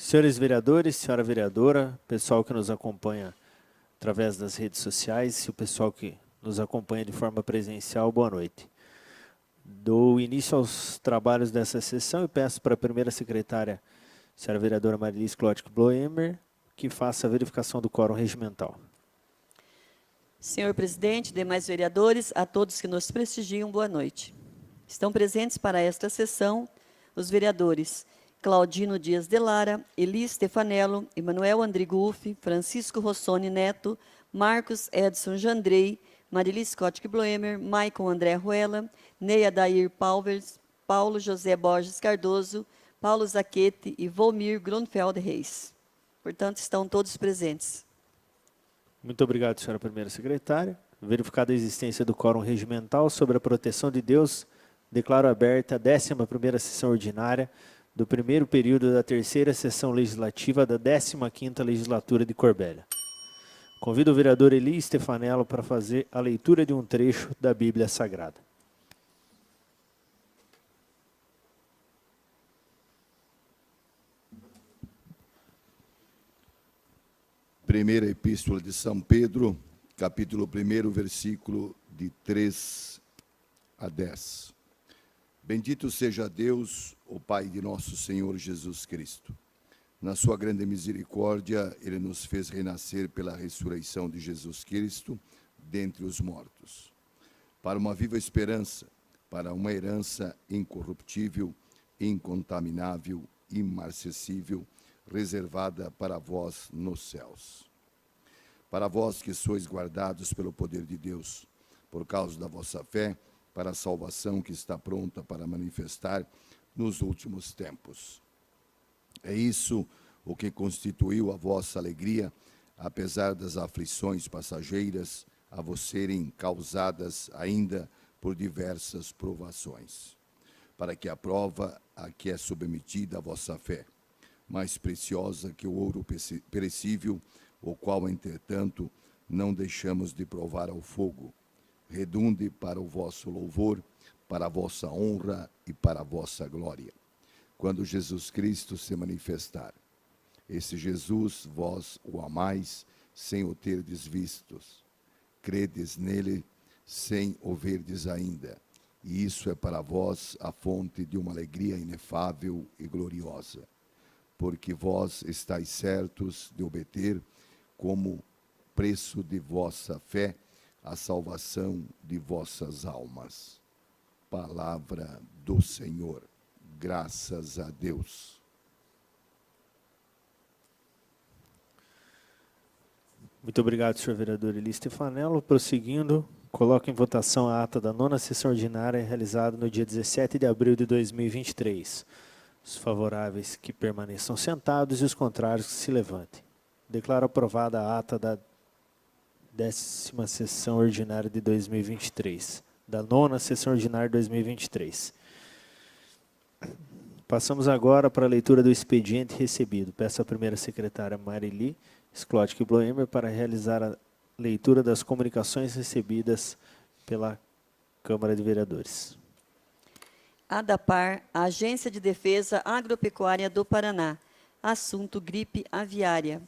Senhores vereadores, senhora vereadora, pessoal que nos acompanha através das redes sociais e o pessoal que nos acompanha de forma presencial, boa noite. Dou início aos trabalhos dessa sessão e peço para a primeira secretária, senhora vereadora Marilis Klotik-Bloemer, que faça a verificação do quórum regimental. Senhor presidente, demais vereadores, a todos que nos prestigiam, boa noite. Estão presentes para esta sessão os vereadores Claudino Dias de Lara, Eli Stefanello, Emanuel Andrigufi, Francisco Rossoni Neto, Marcos Edson Jandrei, Marilis Klotik-Bloemer, Maicon André Ruela, Neia Dair Palvers, Paulo José Borges Cardoso, Paulo Zaquete e Volmir Grunfeld Reis. Portanto, estão todos presentes. Muito obrigado, senhora primeira secretária. Verificada a existência do quórum regimental sobre a proteção de Deus, declaro aberta a 11ª sessão ordinária do primeiro período da terceira sessão legislativa da 15ª legislatura de Corbélia. Convido o vereador Eli Stefanello para fazer a leitura de um trecho da Bíblia Sagrada. Primeira Epístola de São Pedro, capítulo 1, versículo de 3 a 10. Bendito seja Deus, o Pai de nosso Senhor Jesus Cristo. Na sua grande misericórdia, Ele nos fez renascer pela ressurreição de Jesus Cristo dentre os mortos, para uma viva esperança, para uma herança incorruptível, incontaminável, imarcessível, reservada para vós nos céus. Para vós que sois guardados pelo poder de Deus, por causa da vossa fé, para a salvação que está pronta para manifestar nos últimos tempos. É isso o que constituiu a vossa alegria, apesar das aflições passageiras a vos serem causadas ainda por diversas provações, para que a prova a que é submetida a vossa fé, mais preciosa que o ouro perecível, o qual, entretanto, não deixamos de provar ao fogo, redunde para o vosso louvor, para a vossa honra e para a vossa glória, quando Jesus Cristo se manifestar. Esse Jesus, vós o amais, sem o terdes vistos. Credes nele, sem o verdes ainda. E isso é para vós a fonte de uma alegria inefável e gloriosa. Porque vós estáis certos de obter, como preço de vossa fé, a salvação de vossas almas. Palavra do Senhor. Graças a Deus. Muito obrigado, senhor vereador Eli Stefanello. Prosseguindo, coloco em votação a ata da 9ª sessão ordinária realizada no dia 17 de abril de 2023. Os favoráveis que permaneçam sentados e os contrários que se levantem. Declaro aprovada a ata da 10ª sessão ordinária de 2023, da 9ª sessão ordinária de 2023. Passamos agora para a leitura do expediente recebido. Peço à primeira secretária Marilis Klotik-Bloemer para realizar a leitura das comunicações recebidas pela Câmara de Vereadores. ADAPAR, Agência de Defesa Agropecuária do Paraná. Assunto gripe aviária.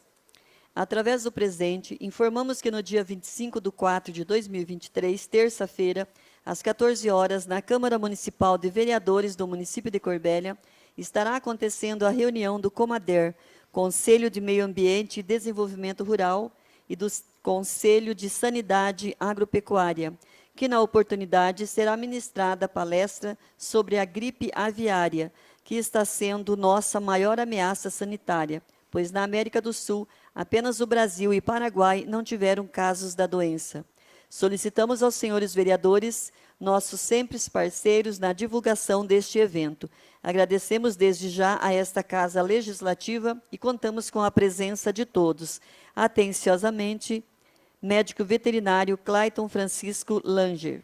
Através do presente, informamos que no dia 25/4/2023, terça-feira, às 14 horas, na Câmara Municipal de Vereadores do município de Corbélia, estará acontecendo a reunião do COMADER, Conselho de Meio Ambiente e Desenvolvimento Rural, e do Conselho de Sanidade Agropecuária, que na oportunidade será ministrada palestra sobre a gripe aviária, que está sendo nossa maior ameaça sanitária, pois na América do Sul, apenas o Brasil e Paraguai não tiveram casos da doença. Solicitamos aos senhores vereadores, nossos sempre parceiros na divulgação deste evento. Agradecemos desde já a esta Casa Legislativa e contamos com a presença de todos. Atenciosamente, médico veterinário Clayton Francisco Langer.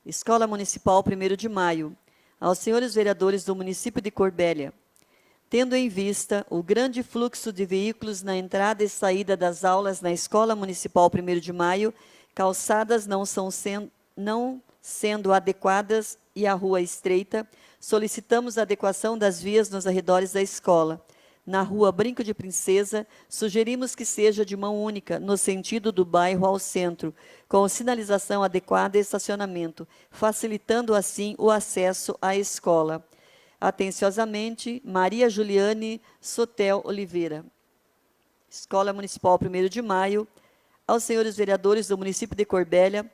Escola Municipal 1º de Maio. Aos senhores vereadores do município de Corbélia, tendo em vista o grande fluxo de veículos na entrada e saída das aulas na Escola Municipal 1º de Maio, calçadas não sendo adequadas e a rua estreita, solicitamos a adequação das vias nos arredores da escola. Na rua Brinco de Princesa, sugerimos que seja de mão única, no sentido do bairro ao centro, com sinalização adequada e estacionamento, facilitando assim o acesso à escola. Atenciosamente, Maria Juliane Sotel Oliveira. Escola Municipal 1º de Maio. Aos senhores vereadores do município de Corbélia,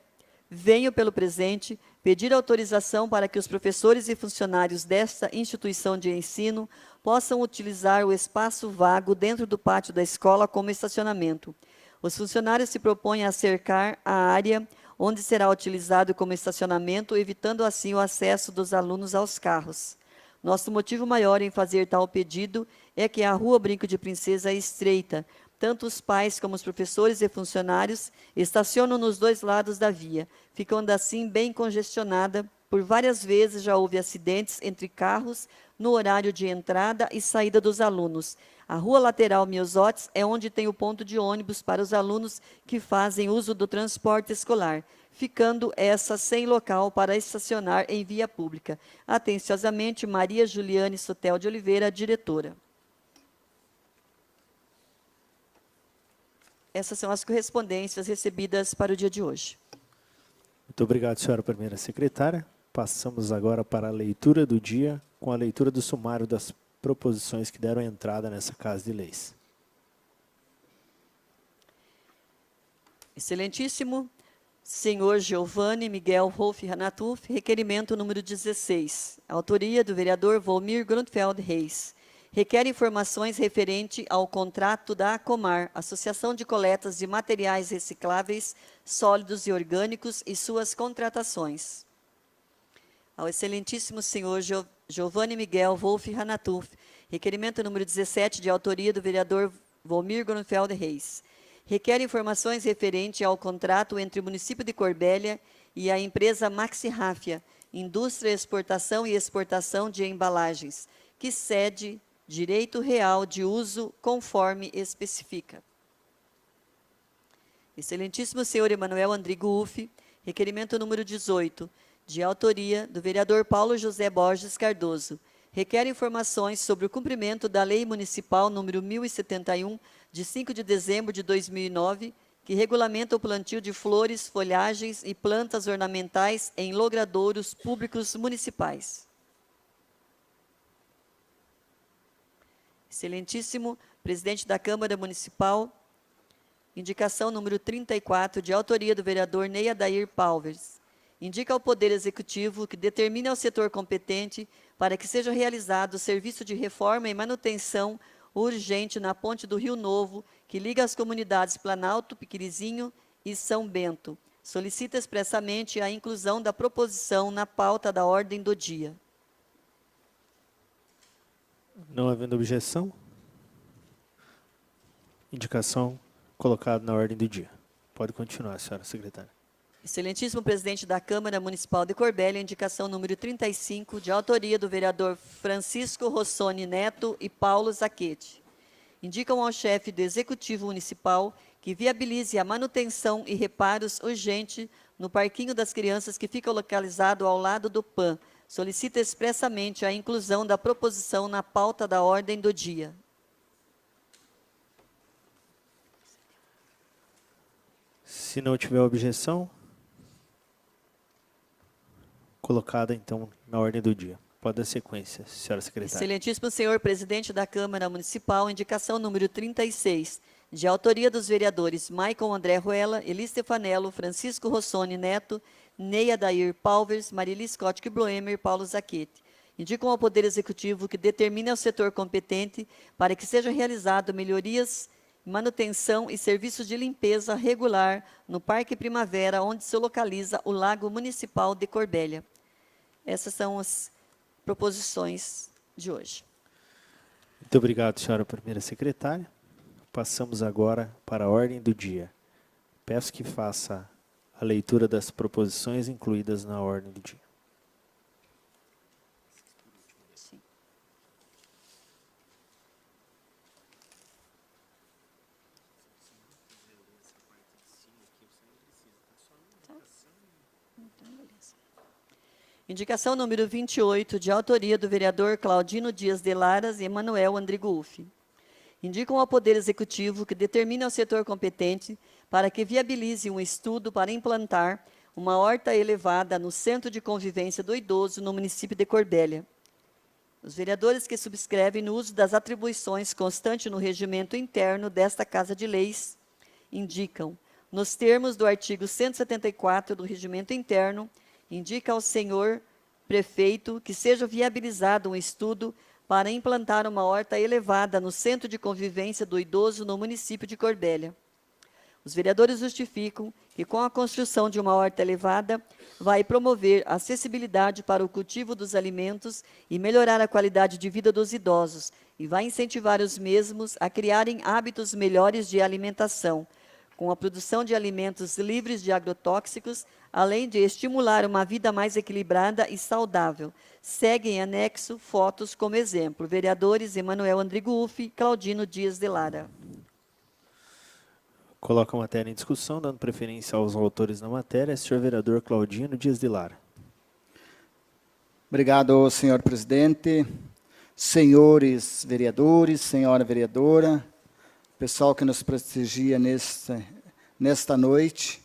venho pelo presente pedir autorização para que os professores e funcionários desta instituição de ensino possam utilizar o espaço vago dentro do pátio da escola como estacionamento. Os funcionários se propõem a cercar a área onde será utilizado como estacionamento, evitando assim o acesso dos alunos aos carros. Nosso motivo maior em fazer tal pedido é que a Rua Brinco de Princesa é estreita. Tanto os pais como os professores e funcionários estacionam nos dois lados da via, ficando assim bem congestionada. Por várias vezes já houve acidentes entre carros no horário de entrada e saída dos alunos. A rua lateral Miosotes é onde tem o ponto de ônibus para os alunos que fazem uso do transporte escolar, ficando essa sem local para estacionar em via pública. Atenciosamente, Maria Juliane Sotel de Oliveira, diretora. Essas são as correspondências recebidas para o dia de hoje. Muito obrigado, senhora primeira secretária. Passamos agora para a leitura do dia, com a leitura do sumário das proposições que deram entrada nessa Casa de Leis. Excelentíssimo senhor Giovanni Miguel Wolff Ranatuf, requerimento número 16, autoria do vereador Volmir Grundfeld Reis. Requer informações referente ao contrato da ACOMAR, Associação de Coletas de Materiais Recicláveis, Sólidos e Orgânicos, e suas contratações. Ao excelentíssimo senhor Giovanni Miguel Wolff Ranatuf, requerimento número 17, de autoria do vereador Volmir Grundfeld Reis. Requer informações referente ao contrato entre o município de Corbélia e a empresa Maxi Ráfia, Indústria, Exportação e Exportação de Embalagens, que cede direito real de uso conforme especifica. Excelentíssimo senhor Emanuel Andrigo Uffi, requerimento número 18, de autoria do vereador Paulo José Borges Cardoso. Requer informações sobre o cumprimento da Lei Municipal número 1071, de 5 de dezembro de 2009, que regulamenta o plantio de flores, folhagens e plantas ornamentais em logradouros públicos municipais. Excelentíssimo presidente da Câmara Municipal, indicação número 34, de autoria do vereador Ney Adair Palvers. Indica ao Poder Executivo que determine ao setor competente para que seja realizado o serviço de reforma e manutenção urgente na ponte do Rio Novo, que liga as comunidades Planalto, Piquirizinho e São Bento. Solicita expressamente a inclusão da proposição na pauta da ordem do dia. Não havendo objeção, indicação colocada na ordem do dia. Pode continuar, senhora secretária. Excelentíssimo presidente da Câmara Municipal de Corbélia, indicação número 35, de autoria do vereador Francisco Rossoni Neto e Paulo Zaquete. Indicam ao chefe do Executivo Municipal que viabilize a manutenção e reparos urgentes no Parquinho das Crianças, que fica localizado ao lado do PAN. Solicita expressamente a inclusão da proposição na pauta da ordem do dia. Se não tiver objeção, colocada então na ordem do dia. Pode dar sequência, senhora secretária. Excelentíssimo senhor presidente da Câmara Municipal, indicação número 36, de autoria dos vereadores Maicon André Ruela, Eli Stefanello, Francisco Rossoni Neto, Ney Adair Palvers, Marili Scott Kibloemer e Paulo Zaquete. Indicam ao Poder Executivo que determine ao setor competente para que seja realizado melhorias, manutenção e serviços de limpeza regular no Parque Primavera, onde se localiza o Lago Municipal de Corbélia. Essas são as proposições de hoje. Muito obrigado, senhora primeira secretária. Passamos agora para a ordem do dia. Peço que faça a leitura das proposições incluídas na ordem do dia. Sim. Tá? Então, beleza. Indicação número 28, de autoria do vereador Claudino Dias de Laras e Emanuel Andrigufi. Indicam ao Poder Executivo que determine ao setor competente para que viabilize um estudo para implantar uma horta elevada no Centro de Convivência do Idoso no município de Corbélia. Os vereadores que subscrevem no uso das atribuições constante no regimento interno desta Casa de Leis indicam, nos termos do artigo 174 do regimento interno, indica ao senhor prefeito que seja viabilizado um estudo para implantar uma horta elevada no Centro de Convivência do Idoso no município de Corbélia. Os vereadores justificam que, com a construção de uma horta elevada, vai promover acessibilidade para o cultivo dos alimentos e melhorar a qualidade de vida dos idosos, e vai incentivar os mesmos a criarem hábitos melhores de alimentação, com a produção de alimentos livres de agrotóxicos, além de estimular uma vida mais equilibrada e saudável. Segue em anexo fotos como exemplo. Vereadores Emanuel Andrigufi, Claudino Dias de Lara. Coloca a matéria em discussão, dando preferência aos autores da matéria, senhor vereador Claudino Dias de Lara. Obrigado, senhor presidente, senhores vereadores, senhora vereadora, pessoal que nos prestigia nesta noite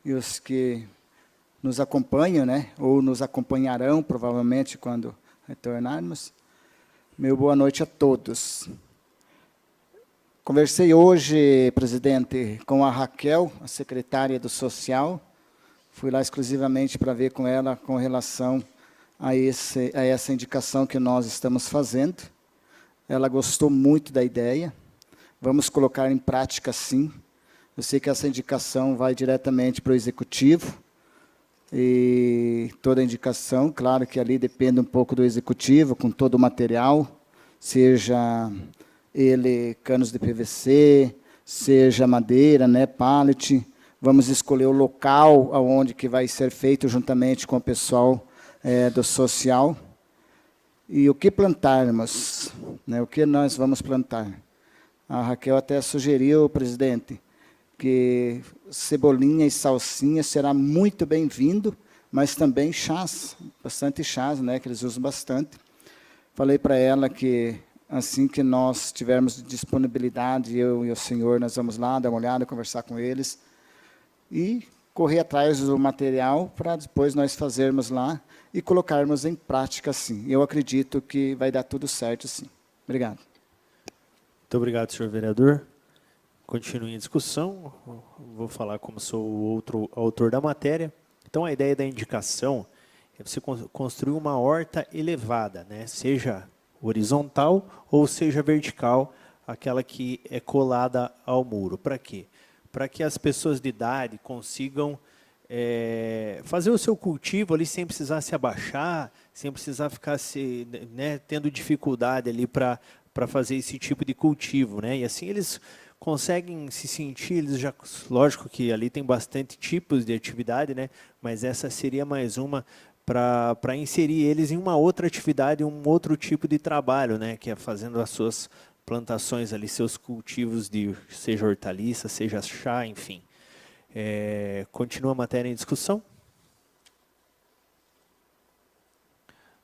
e os que nos acompanham, né, ou nos acompanharão, provavelmente, quando retornarmos. Meu boa noite a todos. Conversei hoje, presidente, com a Raquel, a secretária do Social. Fui lá exclusivamente para ver com ela com relação a essa indicação que nós estamos fazendo. Ela gostou muito da ideia. Vamos colocar em prática, sim. Eu sei que essa indicação vai diretamente para o Executivo. E toda a indicação, claro que ali depende um pouco do Executivo, com todo o material, seja ele canos de PVC, seja madeira, né, pallet. Vamos escolher o local aonde que vai ser feito juntamente com o pessoal do social. E o que plantarmos, né, o que nós vamos plantar? A Raquel até sugeriu, presidente, que cebolinha e salsinha será muito bem-vindo, mas também chás, bastante chás, né, que eles usam bastante. Falei para ela que assim que nós tivermos disponibilidade, eu e o senhor, nós vamos lá dar uma olhada, conversar com eles e correr atrás do material para depois nós fazermos lá e colocarmos em prática, sim. Eu acredito que vai dar tudo certo, sim. Obrigado. Muito obrigado, senhor vereador. Continue a discussão. Vou falar como sou o outro autor da matéria. Então, a ideia da indicação é você construir uma horta elevada, né? Seja horizontal ou seja vertical, aquela que é colada ao muro. Para quê? Para que as pessoas de idade consigam fazer o seu cultivo ali sem precisar se abaixar, sem precisar ficar tendo dificuldade ali para fazer esse tipo de cultivo, né? E assim eles conseguem se sentir, eles já, lógico que ali tem bastante tipos de atividade, né? Mas essa seria mais uma para inserir eles em uma outra atividade, um outro tipo de trabalho, né? Que é fazendo as suas plantações ali, seus cultivos de seja hortaliça, seja chá, enfim. Continua a matéria em discussão?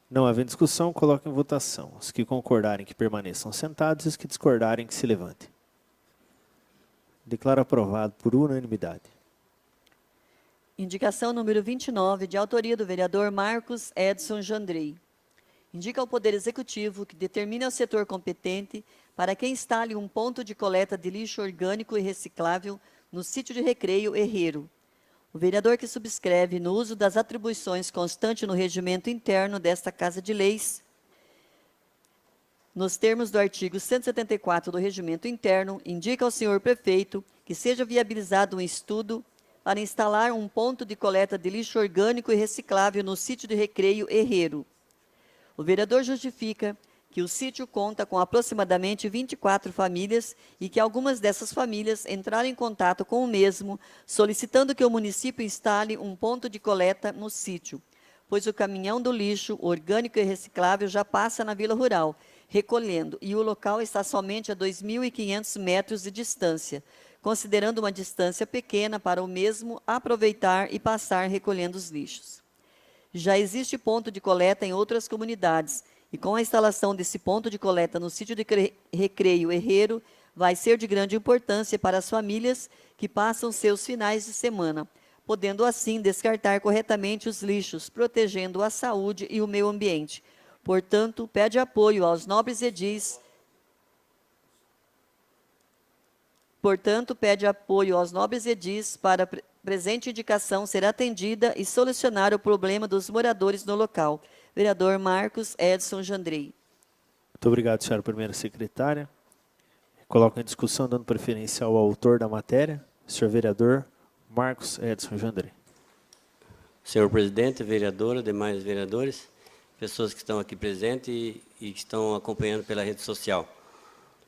Não havendo discussão, coloque em votação. Os que concordarem que permaneçam sentados e os que discordarem que se levantem. Declaro aprovado por unanimidade. Indicação número 29, de autoria do vereador Marcos Edson Jandrei. Indica ao Poder Executivo que determine ao setor competente para que instale um ponto de coleta de lixo orgânico e reciclável no sítio de recreio Herreiro. O vereador que subscreve no uso das atribuições constante no regimento interno desta Casa de Leis, nos termos do artigo 174 do regimento interno, indica ao senhor prefeito que seja viabilizado um estudo para instalar um ponto de coleta de lixo orgânico e reciclável no sítio de recreio Herreiro. O vereador justifica que o sítio conta com aproximadamente 24 famílias e que algumas dessas famílias entraram em contato com o mesmo, solicitando que o município instale um ponto de coleta no sítio, pois o caminhão do lixo orgânico e reciclável já passa na Vila Rural, recolhendo, e o local está somente a 2.500 metros de distância, considerando uma distância pequena para o mesmo aproveitar e passar recolhendo os lixos. Já existe ponto de coleta em outras comunidades, e com a instalação desse ponto de coleta no sítio de recreio Herreiro, vai ser de grande importância para as famílias que passam seus finais de semana, podendo assim descartar corretamente os lixos, protegendo a saúde e o meio ambiente. Portanto, pede apoio aos nobres edis. Para a presente indicação ser atendida e solucionar o problema dos moradores no local. Vereador Marcos Edson Jandrei. Muito obrigado, senhora primeira secretária. Coloco em discussão, dando preferência ao autor da matéria, senhor vereador Marcos Edson Jandrei. Senhor presidente, vereadora, demais vereadores, pessoas que estão aqui presentes e que estão acompanhando pela rede social.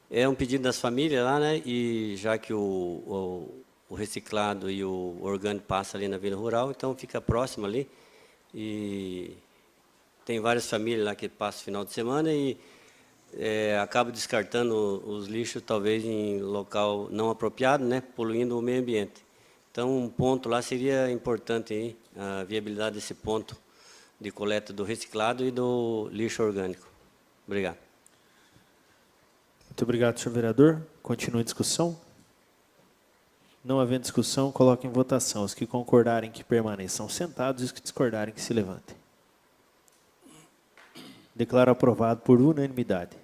É um pedido das famílias lá, né? E já que o reciclado e o orgânico passa ali na Vila Rural, então fica próximo ali. E tem várias famílias lá que passam o final de semana e acabam descartando os lixos, talvez em local não apropriado, né? Poluindo o meio ambiente. Então, um ponto lá seria importante, hein? A viabilidade desse ponto de coleta do reciclado e do lixo orgânico. Obrigado. Muito obrigado, senhor vereador. Continua a discussão. Não havendo discussão, coloque em votação. Os que concordarem que permaneçam sentados e os que discordarem que se levantem. Declaro aprovado por unanimidade.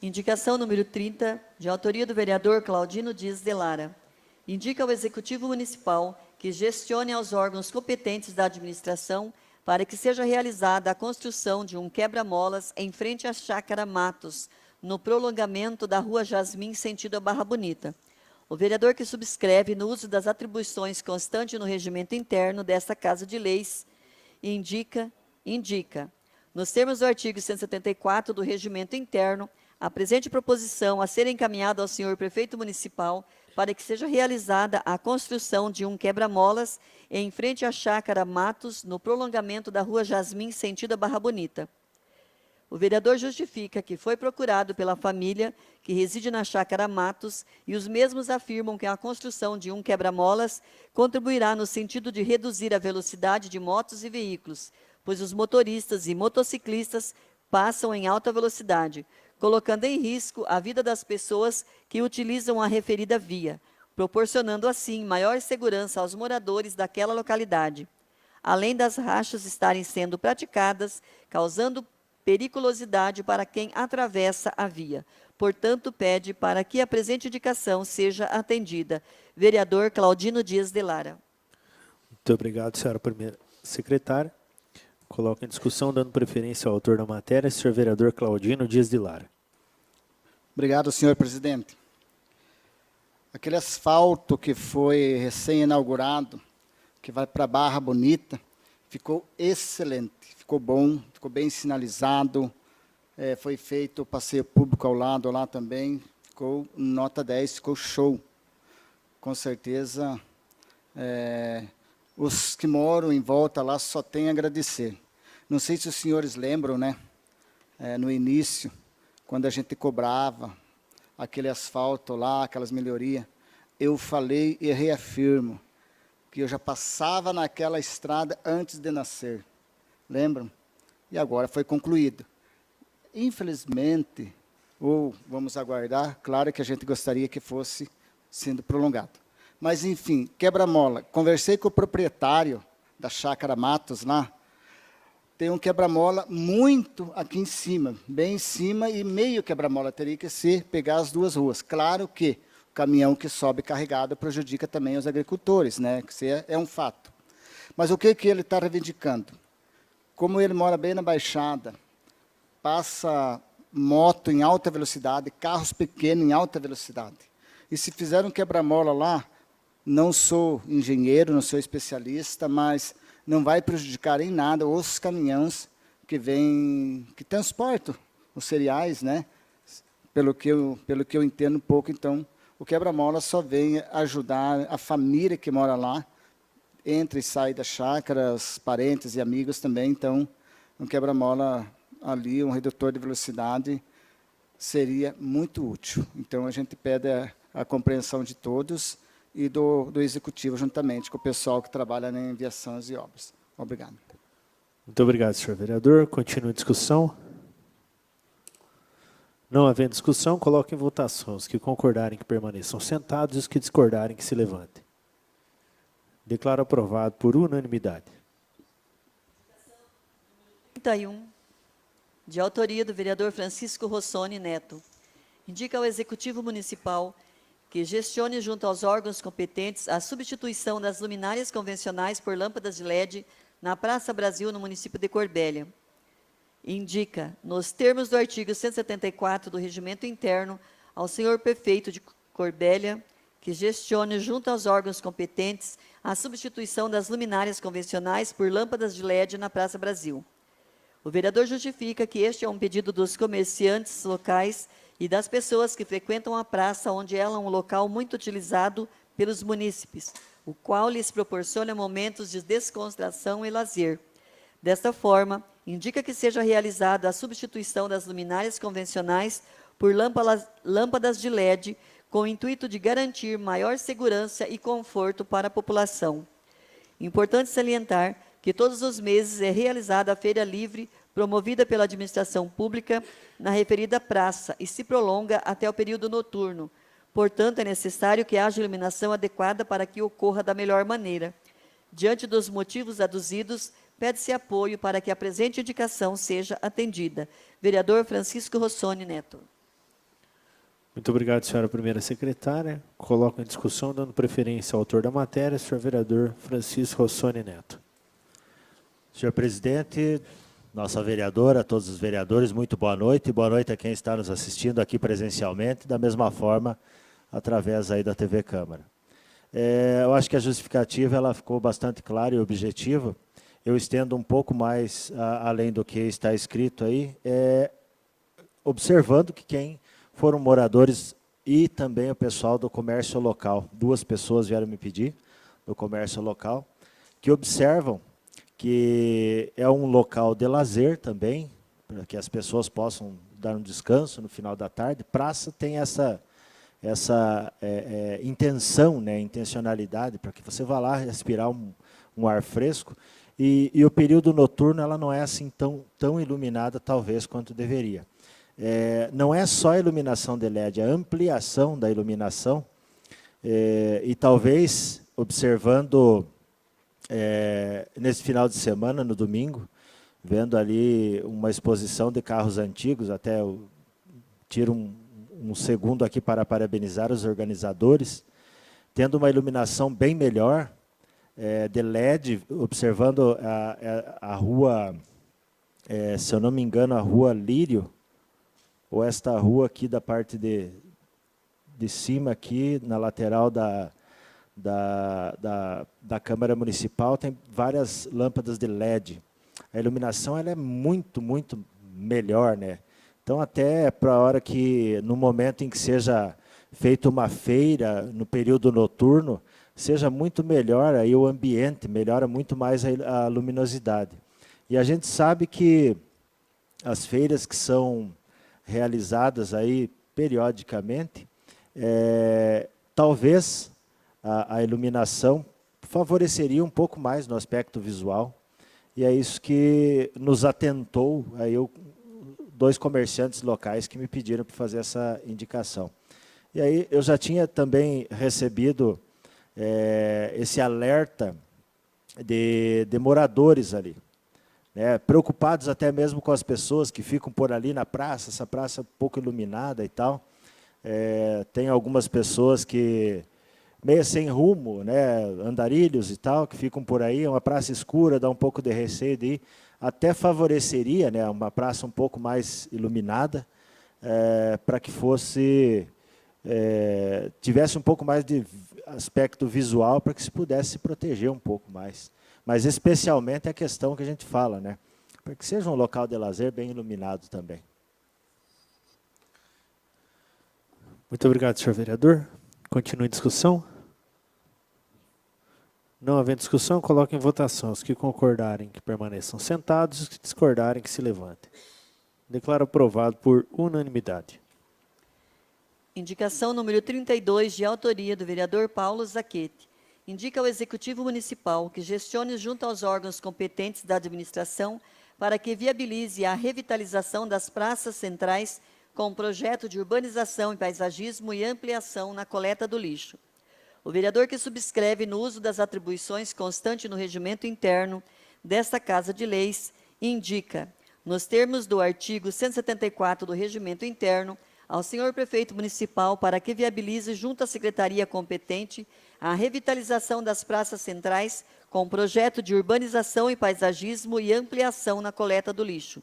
Indicação número 30, de autoria do vereador Claudino Dias de Lara. Indica ao Executivo Municipal que gestione aos órgãos competentes da administração para que seja realizada a construção de um quebra-molas em frente à Chácara Matos, no prolongamento da Rua Jasmim, sentido a Barra Bonita. O vereador que subscreve no uso das atribuições constantes no regimento interno desta Casa de Leis, indica, nos termos do artigo 174 do regimento interno, a presente proposição a ser encaminhada ao senhor prefeito municipal para que seja realizada a construção de um quebra-molas em frente à Chácara Matos, no prolongamento da Rua Jasmim, sentido a Barra Bonita. O vereador justifica que foi procurado pela família que reside na Chácara Matos e os mesmos afirmam que a construção de um quebra-molas contribuirá no sentido de reduzir a velocidade de motos e veículos, pois os motoristas e motociclistas passam em alta velocidade, colocando em risco a vida das pessoas que utilizam a referida via, proporcionando assim maior segurança aos moradores daquela localidade, além das rachas estarem sendo praticadas, causando periculosidade para quem atravessa a via. Portanto, pede para que a presente indicação seja atendida. Vereador Claudino Dias de Lara. Muito obrigado, senhora primeira secretária. Coloco em discussão, dando preferência ao autor da matéria, senhor vereador Claudino Dias de Lara. Obrigado, senhor presidente. Aquele asfalto que foi recém-inaugurado, que vai para Barra Bonita, ficou excelente, ficou bom, ficou bem sinalizado, foi feito o passeio público ao lado lá também, ficou nota 10, ficou show. Com certeza, os que moram em volta lá só têm a agradecer. Não sei se os senhores lembram, né? No início, quando a gente cobrava aquele asfalto lá, aquelas melhorias, eu falei e reafirmo que eu já passava naquela estrada antes de nascer. Lembram? E agora foi concluído. Infelizmente, ou vamos aguardar, claro que a gente gostaria que fosse sendo prolongado. Mas, enfim, quebra-mola. Conversei com o proprietário da Chácara Matos lá, tem um quebra-mola muito aqui em cima, bem em cima, e meio quebra-mola teria que ser pegar as duas ruas. Claro que o caminhão que sobe carregado prejudica também os agricultores, né? Que isso é um fato. Mas o que ele está reivindicando? Como ele mora bem na Baixada, passa moto em alta velocidade, carros pequenos em alta velocidade. E se fizer um quebra-mola lá, não sou engenheiro, não sou especialista, mas não vai prejudicar em nada os caminhões que transportam os cereais, né? Pelo que eu entendo um pouco, então, o quebra-mola só vem ajudar a família que mora lá, entra e sai da chácara, os parentes e amigos também, então, um quebra-mola ali, um redutor de velocidade, seria muito útil. Então, a gente pede a compreensão de todos e do Executivo, juntamente com o pessoal que trabalha em viações e obras. Obrigado. Muito obrigado, senhor vereador. Continua a discussão. Não havendo discussão, coloco em votação. Os que concordarem que permaneçam sentados e os que discordarem que se levantem. Declaro aprovado por unanimidade. 31, de autoria do vereador Francisco Rossoni Neto. Indica ao Executivo Municipal que gestione junto aos órgãos competentes a substituição das luminárias convencionais por lâmpadas de LED na Praça Brasil, no município de Corbélia. Indica, nos termos do artigo 174 do Regimento Interno, ao senhor prefeito de Corbélia que gestione junto aos órgãos competentes a substituição das luminárias convencionais por lâmpadas de LED na Praça Brasil. O vereador justifica que este é um pedido dos comerciantes locais e das pessoas que frequentam a praça, onde ela é um local muito utilizado pelos munícipes, o qual lhes proporciona momentos de descontração e lazer. Desta forma, indica que seja realizada a substituição das luminárias convencionais por lâmpadas de LED, com o intuito de garantir maior segurança e conforto para a população. Importante salientar que todos os meses é realizada a Feira Livre, promovida pela administração pública, na referida praça, e se prolonga até o período noturno. Portanto, é necessário que haja iluminação adequada para que ocorra da melhor maneira. Diante dos motivos aduzidos, pede-se apoio para que a presente indicação seja atendida. Vereador Francisco Rossoni Neto. Muito obrigado, senhora primeira secretária. Coloco em discussão, dando preferência ao autor da matéria, senhor vereador Francisco Rossoni Neto. Senhor presidente, nossa vereadora, todos os vereadores, muito boa noite. E boa noite a quem está nos assistindo aqui presencialmente, da mesma forma, através aí da TV Câmara. Eu acho que a justificativa ela ficou bastante clara e objetiva. Eu estendo um pouco mais além do que está escrito aí, observando que quem foram moradores e também o pessoal do comércio local. 2 pessoas vieram me pedir, do comércio local, que observam que é um local de lazer também, para que as pessoas possam dar um descanso no final da tarde. Praça tem essa intenção, né, intencionalidade, para que você vá lá respirar um ar fresco. E o período noturno ela não é assim tão iluminada, talvez, quanto deveria. Não é só a iluminação de LED, a ampliação da iluminação, e talvez, observando nesse final de semana, no domingo, vendo ali uma exposição de carros antigos, até eu tiro um segundo aqui para parabenizar os organizadores, tendo uma iluminação bem melhor, de LED, observando a rua, se eu não me engano, a rua Lírio, ou esta rua aqui da parte de cima, aqui na lateral da Câmara Municipal, tem várias lâmpadas de LED. A iluminação ela é muito, muito melhor, né? Então, até para a hora que, no momento em que seja feita uma feira, no período noturno, seja muito melhor aí o ambiente, melhora muito mais a luminosidade. E a gente sabe que as feiras que são realizadas aí periodicamente, talvez a iluminação favoreceria um pouco mais no aspecto visual, e é isso que nos atentou aí 2 comerciantes locais que me pediram para fazer essa indicação. E aí eu já tinha também recebido esse alerta de moradores ali, né, preocupados até mesmo com as pessoas que ficam por ali na praça, essa praça pouco iluminada e tal. Tem algumas pessoas que, meio sem rumo, né, andarilhos e tal, que ficam por aí, é uma praça escura, dá um pouco de receio de ir. Até favoreceria, né, uma praça um pouco mais iluminada, para que tivesse um pouco mais de aspecto visual, para que se pudesse se proteger um pouco mais. Mas especialmente a questão que a gente fala, né, para que seja um local de lazer bem iluminado também. Muito obrigado, senhor vereador. Continue a discussão. Não havendo discussão, coloque em votação. Os que concordarem que permaneçam sentados, os que discordarem que se levantem. Declaro aprovado por unanimidade. Indicação número 32, de autoria do vereador Paulo Zaquete. indica ao Executivo Municipal que gestione junto aos órgãos competentes da administração para que viabilize a revitalização das praças centrais com projeto de urbanização e paisagismo e ampliação na coleta do lixo. O vereador que subscreve no uso das atribuições constante no regimento interno desta Casa de Leis indica, nos termos do artigo 174 do regimento interno, ao senhor prefeito municipal para que viabilize junto à secretaria competente a revitalização das praças centrais com projeto de urbanização e paisagismo e ampliação na coleta do lixo.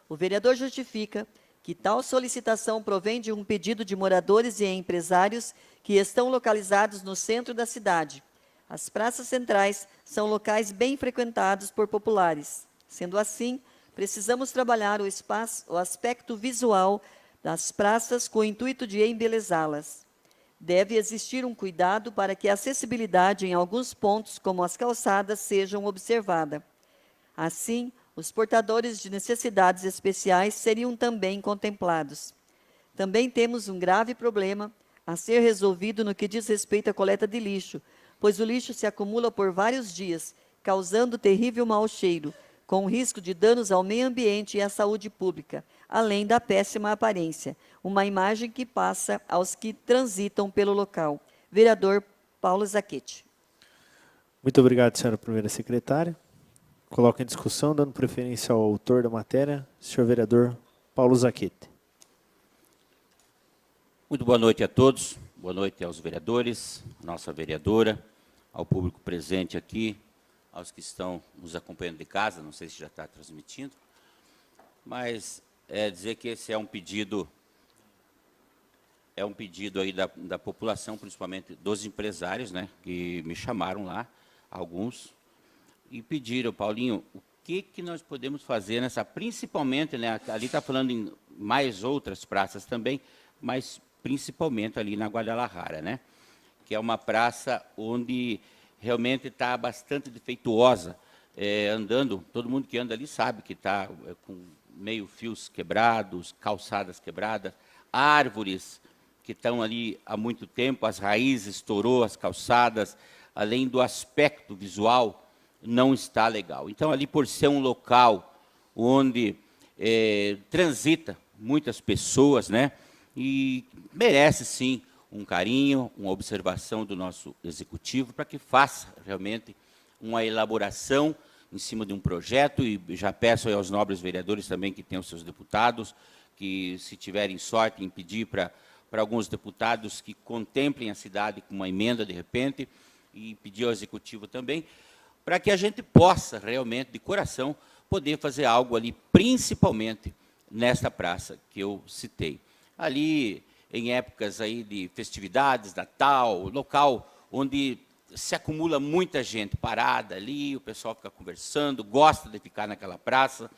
O vereador justifica que tal solicitação provém de um pedido de moradores e empresários que estão localizados no centro da cidade. As praças centrais são locais bem frequentados por populares. Sendo assim, precisamos trabalhar o aspecto visual das praças com o intuito de embelezá-las. Deve existir um cuidado para que a acessibilidade em alguns pontos, como as calçadas, sejam observada. Assim, os portadores de necessidades especiais seriam também contemplados. Também temos um grave problema a ser resolvido no que diz respeito à coleta de lixo, pois o lixo se acumula por vários dias, causando terrível mau cheiro, com risco de danos ao meio ambiente e à saúde pública, além da péssima aparência, uma imagem que passa aos que transitam pelo local. Vereador Paulo Zacchetti. Muito obrigado, senhora primeira secretária. Coloco em discussão, dando preferência ao autor da matéria, senhor vereador Paulo Zacchetti. Muito boa noite a todos, boa noite aos vereadores, nossa vereadora, ao público presente aqui, aos que estão nos acompanhando de casa, não sei se já está transmitindo, mas dizer que esse é um pedido aí da população, principalmente dos empresários, né, que me chamaram lá, alguns, e pediram, Paulinho, o que nós podemos fazer nessa, principalmente, né, ali está falando em mais outras praças também, mas principalmente ali na Guadalajara, né, que é uma praça onde realmente está bastante defeituosa, andando, todo mundo que anda ali sabe que está com meio fios quebrados, calçadas quebradas, árvores que estão ali há muito tempo, as raízes estourou as calçadas, além do aspecto visual, não está legal. Então, ali por ser um local onde transita muitas pessoas, né, e merece, sim, um carinho, uma observação do nosso executivo para que faça realmente uma elaboração em cima de um projeto, e já peço aos nobres vereadores também que tenham seus deputados, que se tiverem sorte em pedir para alguns deputados que contemplem a cidade com uma emenda de repente, e pedir ao executivo também, para que a gente possa realmente, de coração, poder fazer algo ali, principalmente nesta praça que eu citei. Ali, em épocas aí de festividades, Natal, local onde se acumula muita gente parada ali, o pessoal fica conversando, gosta de ficar naquela praça.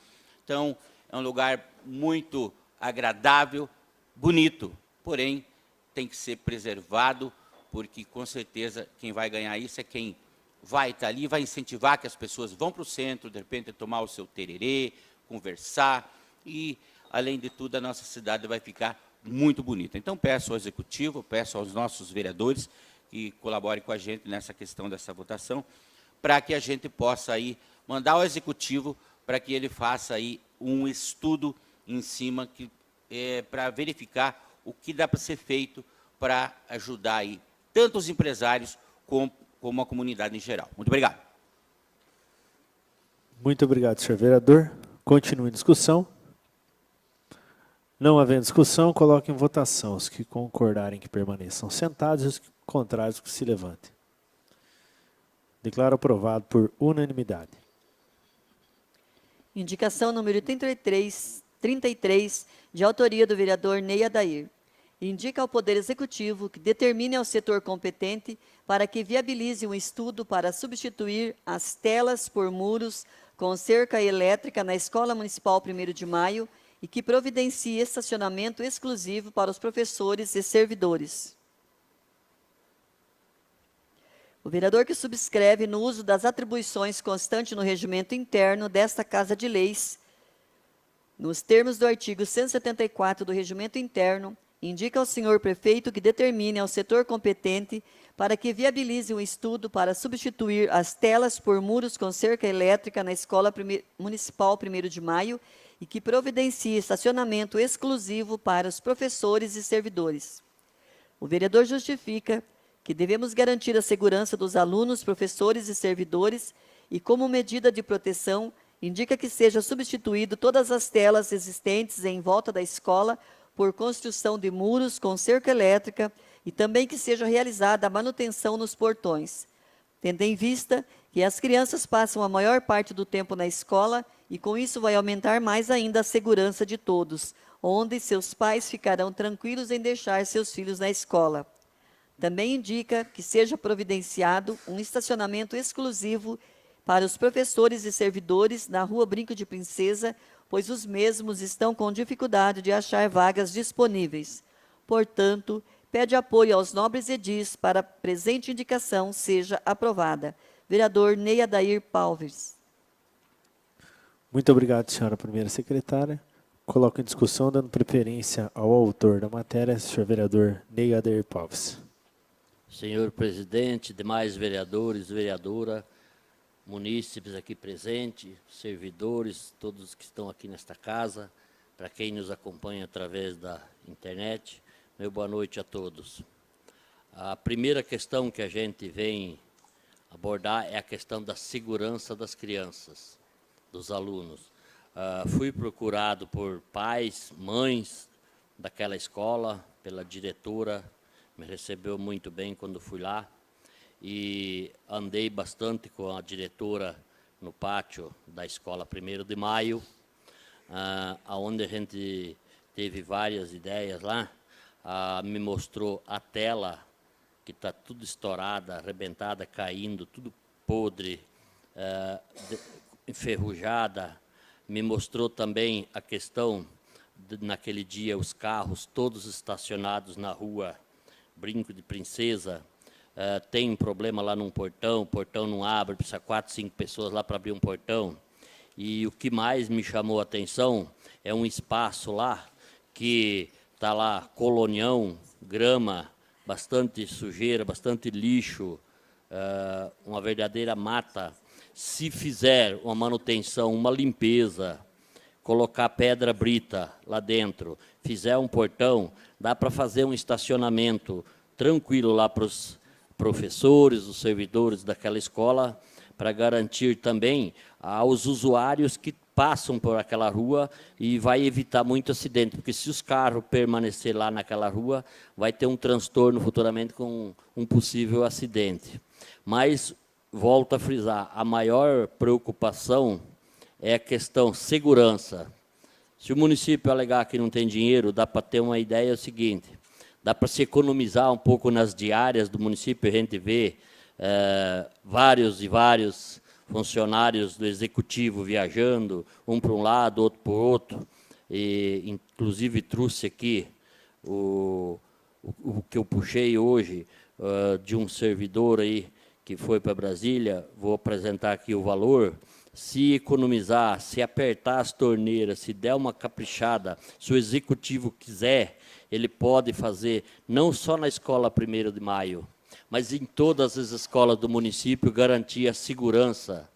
Então, é um lugar muito agradável, bonito, porém, tem que ser preservado, porque, com certeza, quem vai ganhar isso é quem vai estar ali, vai incentivar que as pessoas vão para o centro, de repente, tomar o seu tererê, conversar, e, além de tudo, a nossa cidade vai ficar muito bonita. Então, peço ao executivo, peço aos nossos vereadores que colaborem com a gente nessa questão dessa votação, para que a gente possa aí mandar ao executivo para que ele faça aí um estudo em cima para verificar o que dá para ser feito para ajudar aí tanto os empresários como a comunidade em geral. Muito obrigado. Muito obrigado, senhor vereador. Continue em discussão. Não havendo discussão, coloque em votação. Os que concordarem que permaneçam sentados e os contrários que se levantem. Declaro aprovado por unanimidade. Indicação número 33, de autoria do vereador Ney Adair. Indica ao Poder Executivo que determine ao setor competente para que viabilize um estudo para substituir as telas por muros com cerca elétrica na Escola Municipal 1º de Maio e que providencie estacionamento exclusivo para os professores e servidores. O vereador que subscreve no uso das atribuições constante no regimento interno desta Casa de Leis, nos termos do artigo 174 do regimento interno, indica ao senhor prefeito que determine ao setor competente para que viabilize um estudo para substituir as telas por muros com cerca elétrica na Escola Municipal 1º de Maio e que providencie estacionamento exclusivo para os professores e servidores. O vereador justifica que devemos garantir a segurança dos alunos, professores e servidores e, como medida de proteção, indica que seja substituído todas as telas existentes em volta da escola por construção de muros com cerca elétrica e também que seja realizada a manutenção nos portões, tendo em vista que as crianças passam a maior parte do tempo na escola e com isso vai aumentar mais ainda a segurança de todos, onde seus pais ficarão tranquilos em deixar seus filhos na escola. Também indica que seja providenciado um estacionamento exclusivo para os professores e servidores na Rua Brinco de Princesa, pois os mesmos estão com dificuldade de achar vagas disponíveis. Portanto, pede apoio aos nobres edis para a presente indicação seja aprovada. Vereador Ney Adair Palves. Muito obrigado, senhora primeira secretária. Coloco em discussão, dando preferência ao autor da matéria, senhor vereador Ney Adair Palves. Senhor presidente, demais vereadores, vereadora, munícipes aqui presentes, servidores, todos que estão aqui nesta casa, para quem nos acompanha através da internet, meu boa noite a todos. A primeira questão que a gente vem abordar é a questão da segurança das crianças, dos alunos. Fui procurado por pais, mães daquela escola, pela diretora, me recebeu muito bem quando fui lá, e andei bastante com a diretora no pátio da Escola 1º de Maio, onde a gente teve várias ideias lá. Me mostrou a tela, que está tudo estourada, arrebentada, caindo, tudo podre, enferrujada. Me mostrou também a questão, naquele dia, os carros todos estacionados na rua Brinco de Princesa. Tem um problema lá num portão, o portão não abre, precisa 4, 5 pessoas lá para abrir um portão. E o que mais me chamou a atenção é um espaço lá, que está lá colonião, grama, bastante sujeira, bastante lixo, uma verdadeira mata. Se fizer uma manutenção, uma limpeza, colocar pedra brita lá dentro, fizer um portão, dá para fazer um estacionamento tranquilo lá para os professores, os servidores daquela escola, para garantir também aos usuários que passam por aquela rua e vai evitar muito acidente, porque se os carros permanecer lá naquela rua, vai ter um transtorno futuramente com um possível acidente. Mas, volto a frisar, a maior preocupação é a questão segurança. Se o município alegar que não tem dinheiro, dá para ter uma ideia, é o seguinte: dá para se economizar um pouco nas diárias do município. A gente vê vários e vários funcionários do executivo viajando, um para um lado, outro para o outro. E, inclusive, trouxe aqui o que eu puxei hoje de um servidor aí que foi para Brasília. Vou apresentar aqui o valor. Se economizar, se apertar as torneiras, se der uma caprichada, se o executivo quiser, ele pode fazer, não só na Escola 1º de Maio, mas em todas as escolas do município, garantir a segurança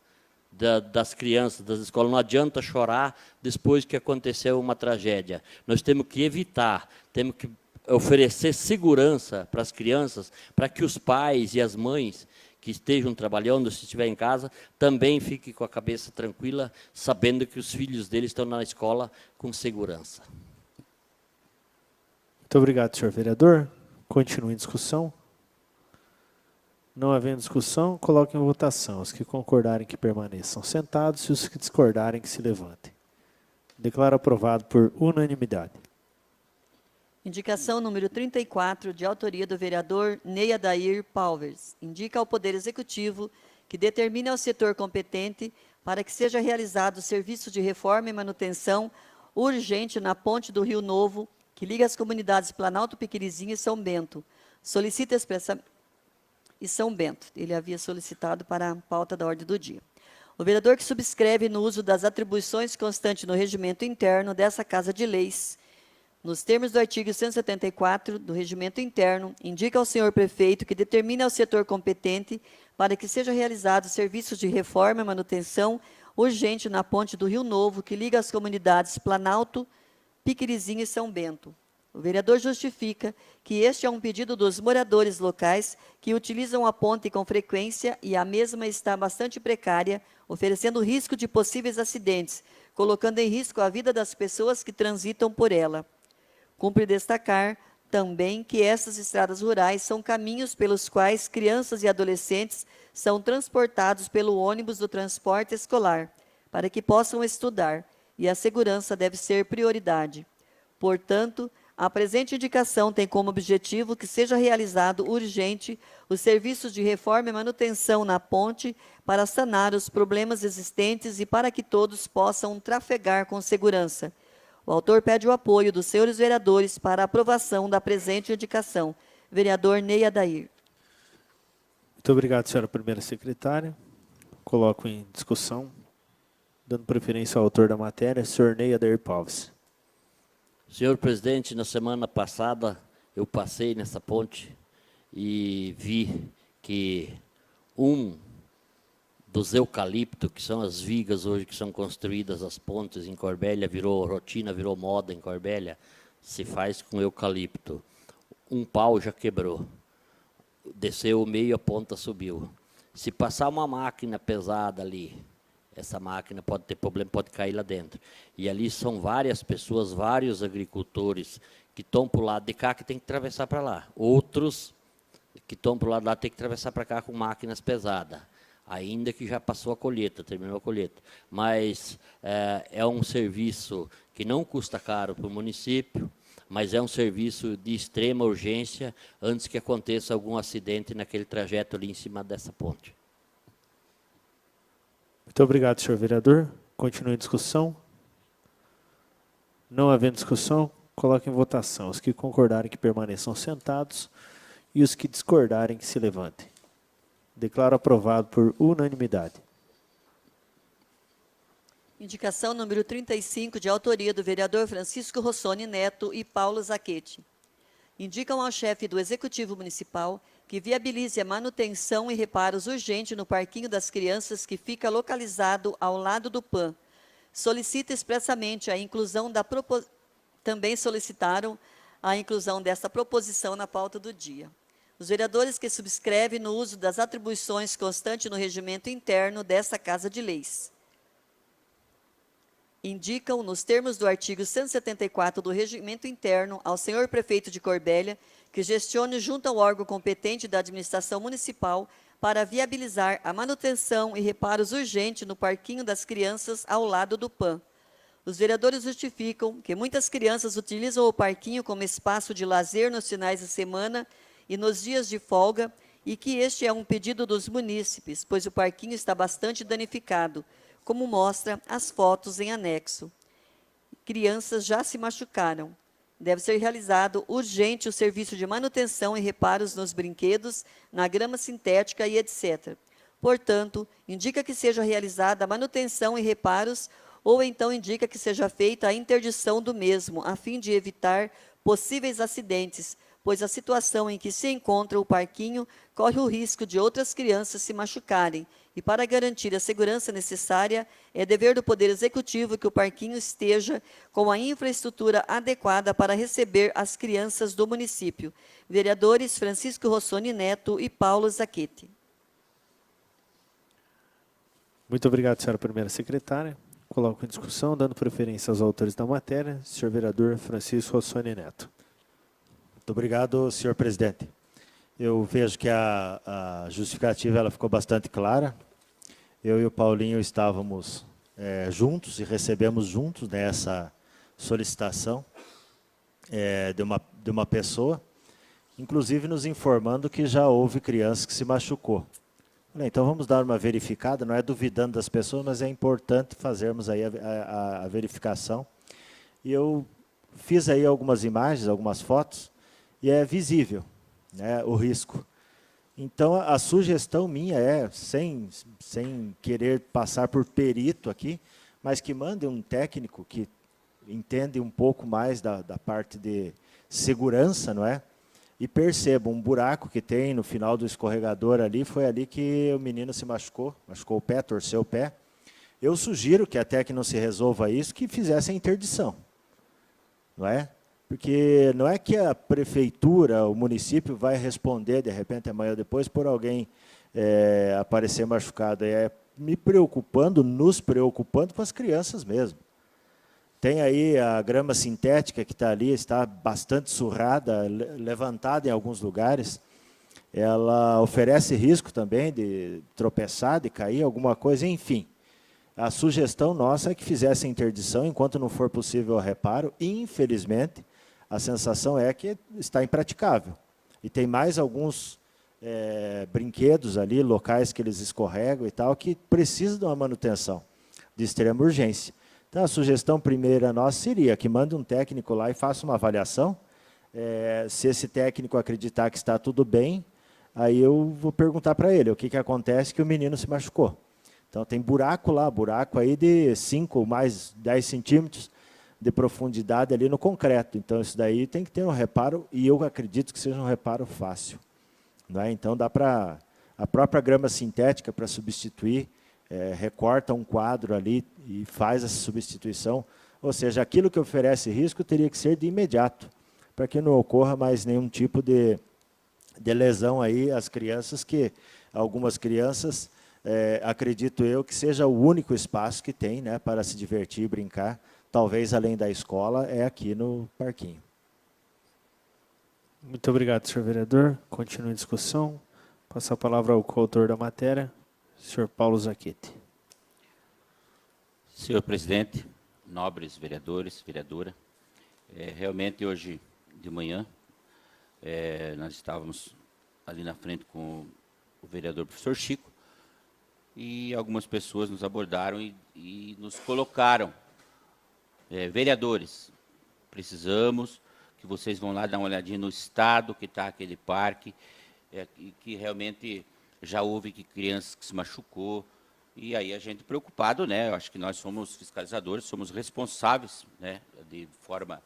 das crianças, das escolas. Não adianta chorar depois que aconteceu uma tragédia. Nós temos que evitar, temos que oferecer segurança para as crianças, para que os pais e as mães que estejam trabalhando, se estiver em casa, também fiquem com a cabeça tranquila, sabendo que os filhos deles estão na escola com segurança. Muito obrigado, senhor vereador. Continue em discussão. Não havendo discussão, coloquem em votação. Os que concordarem que permaneçam sentados e os que discordarem que se levantem. Declaro aprovado por unanimidade. Indicação número 34, de autoria do vereador Ney Adair Palves. Indica ao Poder Executivo que determine ao setor competente para que seja realizado serviço de reforma e manutenção urgente na ponte do Rio Novo, que liga as comunidades Planalto, Piquirizinho e São Bento. Solicita expressamente... E São Bento. Ele havia solicitado para a pauta da ordem do dia. O vereador que subscreve no uso das atribuições constantes no regimento interno dessa Casa de Leis, nos termos do artigo 174 do Regimento Interno, indica ao senhor prefeito que determine ao setor competente para que seja realizado serviços de reforma e manutenção urgente na ponte do Rio Novo, que liga as comunidades Planalto, Piquirizinho e São Bento. O vereador justifica que este é um pedido dos moradores locais que utilizam a ponte com frequência e a mesma está bastante precária, oferecendo risco de possíveis acidentes, colocando em risco a vida das pessoas que transitam por ela. Cumpre destacar também que essas estradas rurais são caminhos pelos quais crianças e adolescentes são transportados pelo ônibus do transporte escolar, para que possam estudar, e a segurança deve ser prioridade. Portanto, a presente indicação tem como objetivo que seja realizado urgente os serviços de reforma e manutenção na ponte para sanar os problemas existentes e para que todos possam trafegar com segurança. O autor pede o apoio dos senhores vereadores para a aprovação da presente indicação. Vereador Ney Adair. Muito obrigado, senhora primeira secretária. Coloco em discussão, dando preferência ao autor da matéria, senhor Ney Adair Palves. Senhor presidente, na semana passada eu passei nessa ponte e vi que dos eucaliptos, que são as vigas hoje que são construídas, as pontes em Corbélia, virou rotina, virou moda em Corbélia, se faz com eucalipto. Um pau já quebrou, desceu o meio, a ponta subiu. Se passar uma máquina pesada ali, essa máquina pode ter problema, pode cair lá dentro. E ali são várias pessoas, vários agricultores que estão para o lado de cá que tem que atravessar para lá. Outros que estão para o lado de lá tem que atravessar para cá com máquinas pesadas. Ainda que já passou a colheita, terminou a colheita. Mas é um serviço que não custa caro para o município, mas é um serviço de extrema urgência antes que aconteça algum acidente naquele trajeto ali em cima dessa ponte. Muito obrigado, senhor vereador. Continue em discussão. Não havendo discussão, coloque em votação. Os que concordarem que permaneçam sentados e os que discordarem que se levantem. Declaro aprovado por unanimidade. Indicação número 35, de autoria do vereador Francisco Rossoni Neto e Paulo Zacchetti. Indicam ao chefe do Executivo Municipal que viabilize a manutenção e reparos urgentes no Parquinho das Crianças, que fica localizado ao lado do PAN. Solicita expressamente a inclusão da Também solicitaram a inclusão desta proposição na pauta do dia. Os vereadores que subscrevem no uso das atribuições constantes no regimento interno desta Casa de Leis indicam, nos termos do artigo 174 do Regimento Interno, ao senhor prefeito de Corbélia que gestione junto ao órgão competente da administração municipal para viabilizar a manutenção e reparos urgentes no Parquinho das Crianças ao lado do PAN. Os vereadores justificam que muitas crianças utilizam o parquinho como espaço de lazer nos finais de semana e nos dias de folga, e que este é um pedido dos munícipes, pois o parquinho está bastante danificado, como mostra as fotos em anexo. Crianças já se machucaram. Deve ser realizado urgente o serviço de manutenção e reparos nos brinquedos, na grama sintética e etc. Portanto, indica que seja realizada a manutenção e reparos, ou então indica que seja feita a interdição do mesmo, a fim de evitar possíveis acidentes, pois a situação em que se encontra o parquinho corre o risco de outras crianças se machucarem, e para garantir a segurança necessária, é dever do Poder Executivo que o parquinho esteja com a infraestrutura adequada para receber as crianças do município. Vereadores Francisco Rossoni Neto e Paulo Zacchetti. Muito obrigado, senhora primeira secretária. Coloco em discussão, dando preferência aos autores da matéria, senhor vereador Francisco Rossoni Neto. Muito obrigado, senhor presidente. Eu vejo que a justificativa ela ficou bastante clara. Eu e o Paulinho estávamos juntos e recebemos juntos nessa solicitação de uma pessoa, inclusive nos informando que já houve criança que se machucou. Então vamos dar uma verificada, não é duvidando das pessoas, mas é importante fazermos aí a verificação. E eu fiz aí algumas imagens, algumas fotos, e é visível, né, o risco. Então, a sugestão minha é, sem querer passar por perito aqui, mas que mande um técnico que entendem um pouco mais da parte de segurança, não é? E percebam, um buraco que tem no final do escorregador ali, foi ali que o menino se machucou o pé, torceu o pé. Eu sugiro que até que não se resolva isso, que fizessem a interdição, não é? Porque não é que a prefeitura, o município vai responder, de repente, amanhã ou depois, por alguém aparecer machucado. É nos preocupando com as crianças mesmo. Tem aí a grama sintética que está ali, está bastante surrada, levantada em alguns lugares. Ela oferece risco também de tropeçar, de cair, alguma coisa, enfim. A sugestão nossa é que fizesse a interdição enquanto não for possível o reparo. Infelizmente, a sensação é que está impraticável. E tem mais alguns brinquedos ali, locais que eles escorregam e tal, que precisam de uma manutenção de extrema urgência. Então, a sugestão primeira nossa seria que mande um técnico lá e faça uma avaliação. Se esse técnico acreditar que está tudo bem, aí eu vou perguntar para ele o que acontece que o menino se machucou. Então, tem buraco lá, buraco aí de 5 mais 10 centímetros de profundidade ali no concreto. Então, isso daí tem que ter um reparo, e eu acredito que seja um reparo fácil. Não é? Então, dá para a própria grama sintética para substituir, recorta um quadro ali e faz essa substituição. Ou seja, aquilo que oferece risco teria que ser de imediato, para que não ocorra mais nenhum tipo de lesão aí às crianças, que algumas crianças, acredito eu, que seja o único espaço que tem, né, para se divertir e brincar, talvez além da escola, é aqui no parquinho. Muito obrigado, senhor vereador. Continua a discussão. Passar a palavra ao coautor da matéria, senhor Paulo Zacchetti. Senhor presidente, nobres vereadores, vereadora, realmente hoje de manhã nós estávamos ali na frente com o vereador professor Chico, e algumas pessoas nos abordaram e nos colocaram, vereadores, precisamos que vocês vão lá dar uma olhadinha no estado que está aquele parque, e que realmente já houve crianças que se machucou, e aí a gente preocupado, né? Eu acho que nós somos fiscalizadores, somos responsáveis, né, de forma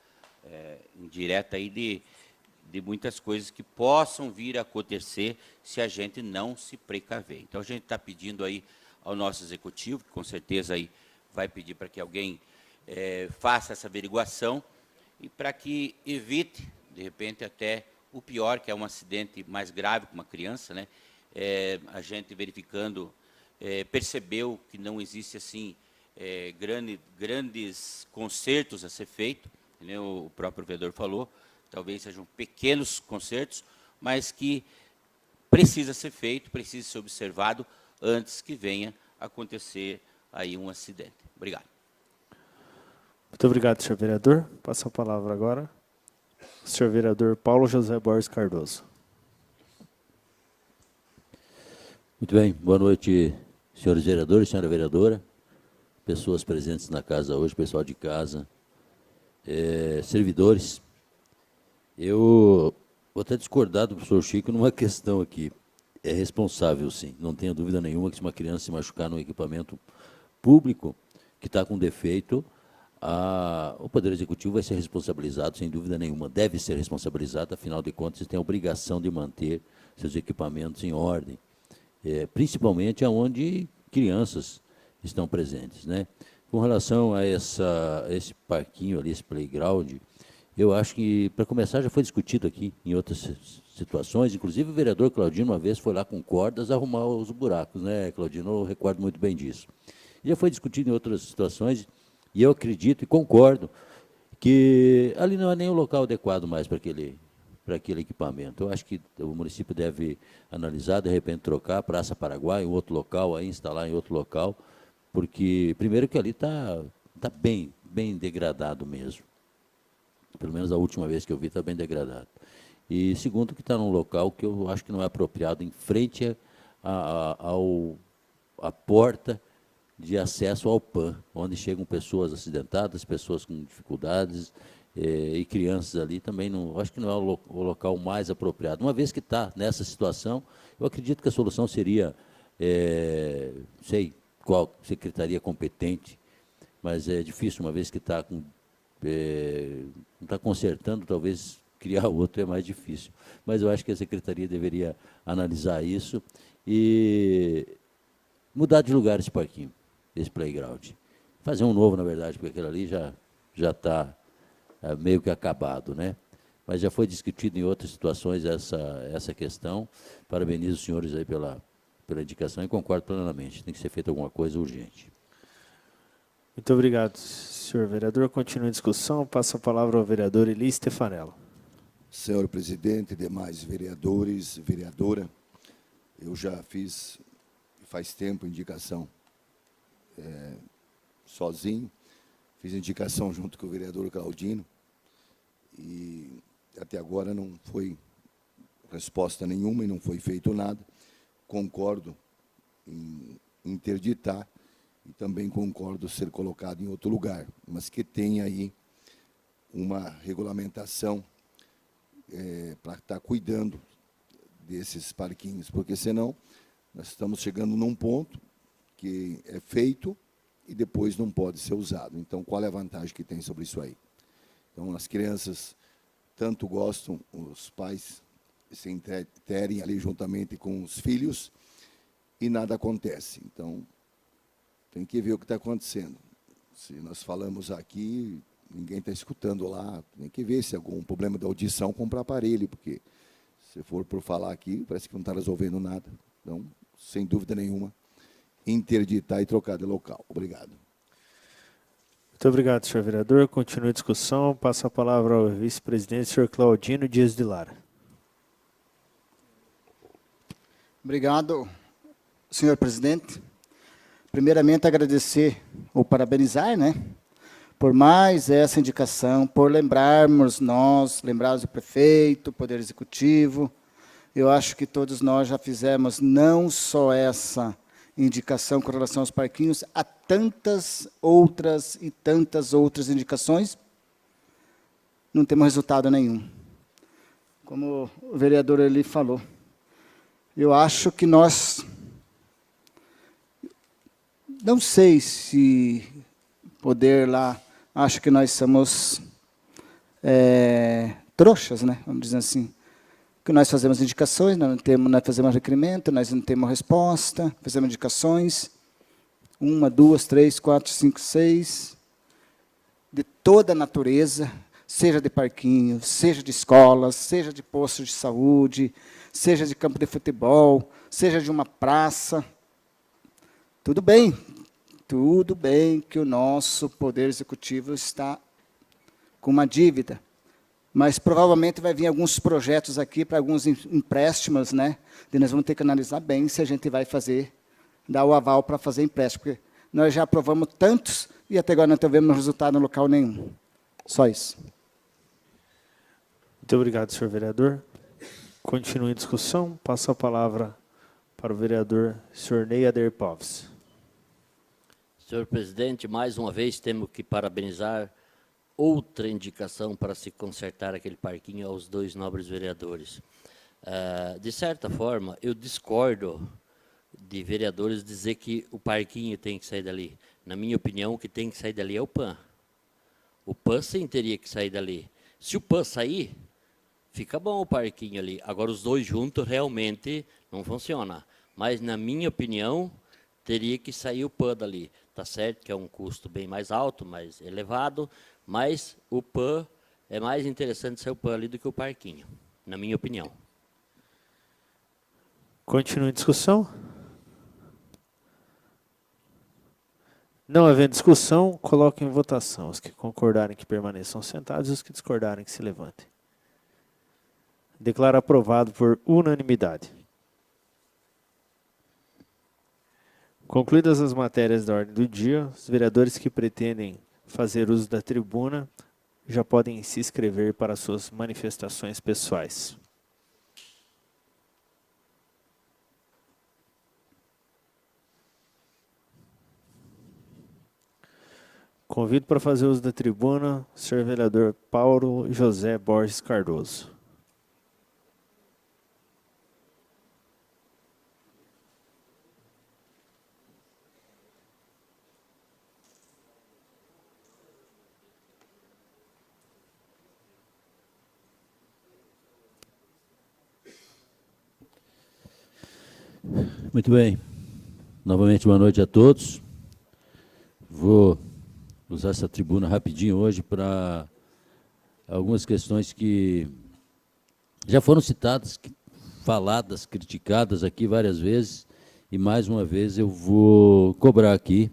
indireta aí de muitas coisas que possam vir a acontecer se a gente não se precaver. Então, a gente está pedindo aí ao nosso executivo, que com certeza aí vai pedir para que alguém faça essa averiguação, e para que evite, de repente, até o pior, que é um acidente mais grave com uma criança, né? A gente verificando, percebeu que não existe assim grandes consertos a ser feito, né? O próprio vereador falou, talvez sejam pequenos consertos, mas que precisa ser feito, precisa ser observado antes que venha acontecer aí um acidente. Obrigado. Muito obrigado, senhor vereador. Passa a palavra agora ao senhor vereador Paulo José Borges Cardoso. Muito bem, boa noite, senhores vereadores, senhora vereadora, pessoas presentes na casa hoje, pessoal de casa, servidores. Eu vou até discordar do professor Chico numa questão aqui. É responsável, sim, não tenha dúvida nenhuma que se uma criança se machucar num equipamento público que está com defeito, o Poder Executivo vai ser responsabilizado, sem dúvida nenhuma, deve ser responsabilizado, afinal de contas, tem a obrigação de manter seus equipamentos em ordem, principalmente onde crianças estão presentes, né? Com relação a esse parquinho ali, esse playground, eu acho que, para começar, já foi discutido aqui em outras situações, inclusive o vereador Claudino, uma vez, foi lá com cordas arrumar os buracos, né, Claudino? Eu recordo muito bem disso. Já foi discutido em outras situações, e eu acredito e concordo que ali não é nem o local adequado mais para aquele equipamento. Eu acho que o município deve analisar, de repente trocar a Praça Paraguai em outro local, aí instalar em outro local, porque, primeiro, que ali está bem degradado mesmo. Pelo menos a última vez que eu vi está bem degradado. E, segundo, que está num local que eu acho que não é apropriado, em frente à porta de acesso ao PAN, onde chegam pessoas acidentadas, pessoas com dificuldades, e crianças ali também, acho que não é o local mais apropriado. Uma vez que está nessa situação, eu acredito que a solução seria, sei qual secretaria competente, mas é difícil, uma vez que está com Não está consertando, talvez criar outro é mais difícil. Mas eu acho que a Secretaria deveria analisar isso e mudar de lugar esse parquinho, esse playground. Fazer um novo, na verdade, porque aquele ali já está meio que acabado, né? Mas já foi discutido em outras situações essa questão. Parabenizo os senhores aí pela indicação e concordo plenamente. Tem que ser feita alguma coisa urgente. Muito obrigado, senhor vereador. Continua a discussão. Passo a palavra ao vereador Eli Stefanello. Senhor presidente, demais vereadores, vereadora, eu já fiz, faz tempo, indicação sozinho, fiz indicação junto com o vereador Claudino, e até agora não foi resposta nenhuma e não foi feito nada. Concordo em interditar e também concordo ser colocado em outro lugar, mas que tenha aí uma regulamentação para estar cuidando desses parquinhos, porque senão nós estamos chegando num ponto que é feito e depois não pode ser usado. Então, qual é a vantagem que tem sobre isso aí? Então, as crianças tanto gostam, os pais se interem ali juntamente com os filhos e nada acontece. Então, tem que ver o que está acontecendo. Se nós falamos aqui, ninguém está escutando lá, tem que ver se há algum problema de audição, comprar aparelho, porque se for por falar aqui, parece que não está resolvendo nada. Então, sem dúvida nenhuma, interditar e trocar de local. Obrigado. Muito obrigado, senhor vereador. Continua a discussão. Passo a palavra ao vice-presidente, senhor Claudino Dias de Lara. Obrigado, senhor presidente. Primeiramente, agradecer ou parabenizar, né, por mais essa indicação, por lembrarmos o prefeito, o Poder Executivo. Eu acho que todos nós já fizemos não só essa indicação com relação aos parquinhos, há tantas outras e tantas outras indicações, não temos resultado nenhum. Como o vereador Eli falou, eu acho que nós, não sei se poder lá, acho que nós somos trouxas, né? Vamos dizer assim. Que nós fazemos indicações, nós fazemos requerimento, nós não temos resposta, fazemos indicações, 1, 2, 3, 4, 5, 6, de toda a natureza, seja de parquinho, seja de escolas, seja de postos de saúde, seja de campo de futebol, seja de uma praça. Tudo bem que o nosso Poder Executivo está com uma dívida, mas provavelmente vai vir alguns projetos aqui para alguns empréstimos, né? E nós vamos ter que analisar bem se a gente vai dar o aval para fazer empréstimo, porque nós já aprovamos tantos e até agora não tivemos resultado no local nenhum. Só isso. Muito obrigado, senhor vereador. Continue a discussão. Passo a palavra para o vereador senhor Ney Adair Povs. Senhor presidente, mais uma vez temos que parabenizar outra indicação para se consertar aquele parquinho aos dois nobres vereadores. De certa forma, eu discordo de vereadores dizer que o parquinho tem que sair dali. Na minha opinião, o que tem que sair dali é o PAN. O PAN sim teria que sair dali. Se o PAN sair, fica bom o parquinho ali. Agora, os dois juntos realmente não funciona. Mas, na minha opinião, teria que sair o PAN dali. Está certo que é um custo bem mais alto, mais elevado, mas o PAN é mais interessante ser o PAN ali do que o parquinho, na minha opinião. Continue a discussão. Não havendo discussão, coloque em votação. Os que concordarem que permaneçam sentados e os que discordarem que se levantem. Declaro aprovado por unanimidade. Concluídas as matérias da ordem do dia, os vereadores que pretendem fazer uso da tribuna já podem se inscrever para suas manifestações pessoais. Convido para fazer uso da tribuna o senhor vereador Paulo José Borges Cardoso. Muito bem. Novamente, boa noite a todos. Vou usar essa tribuna rapidinho hoje para algumas questões que já foram citadas, faladas, criticadas aqui várias vezes, e mais uma vez eu vou cobrar aqui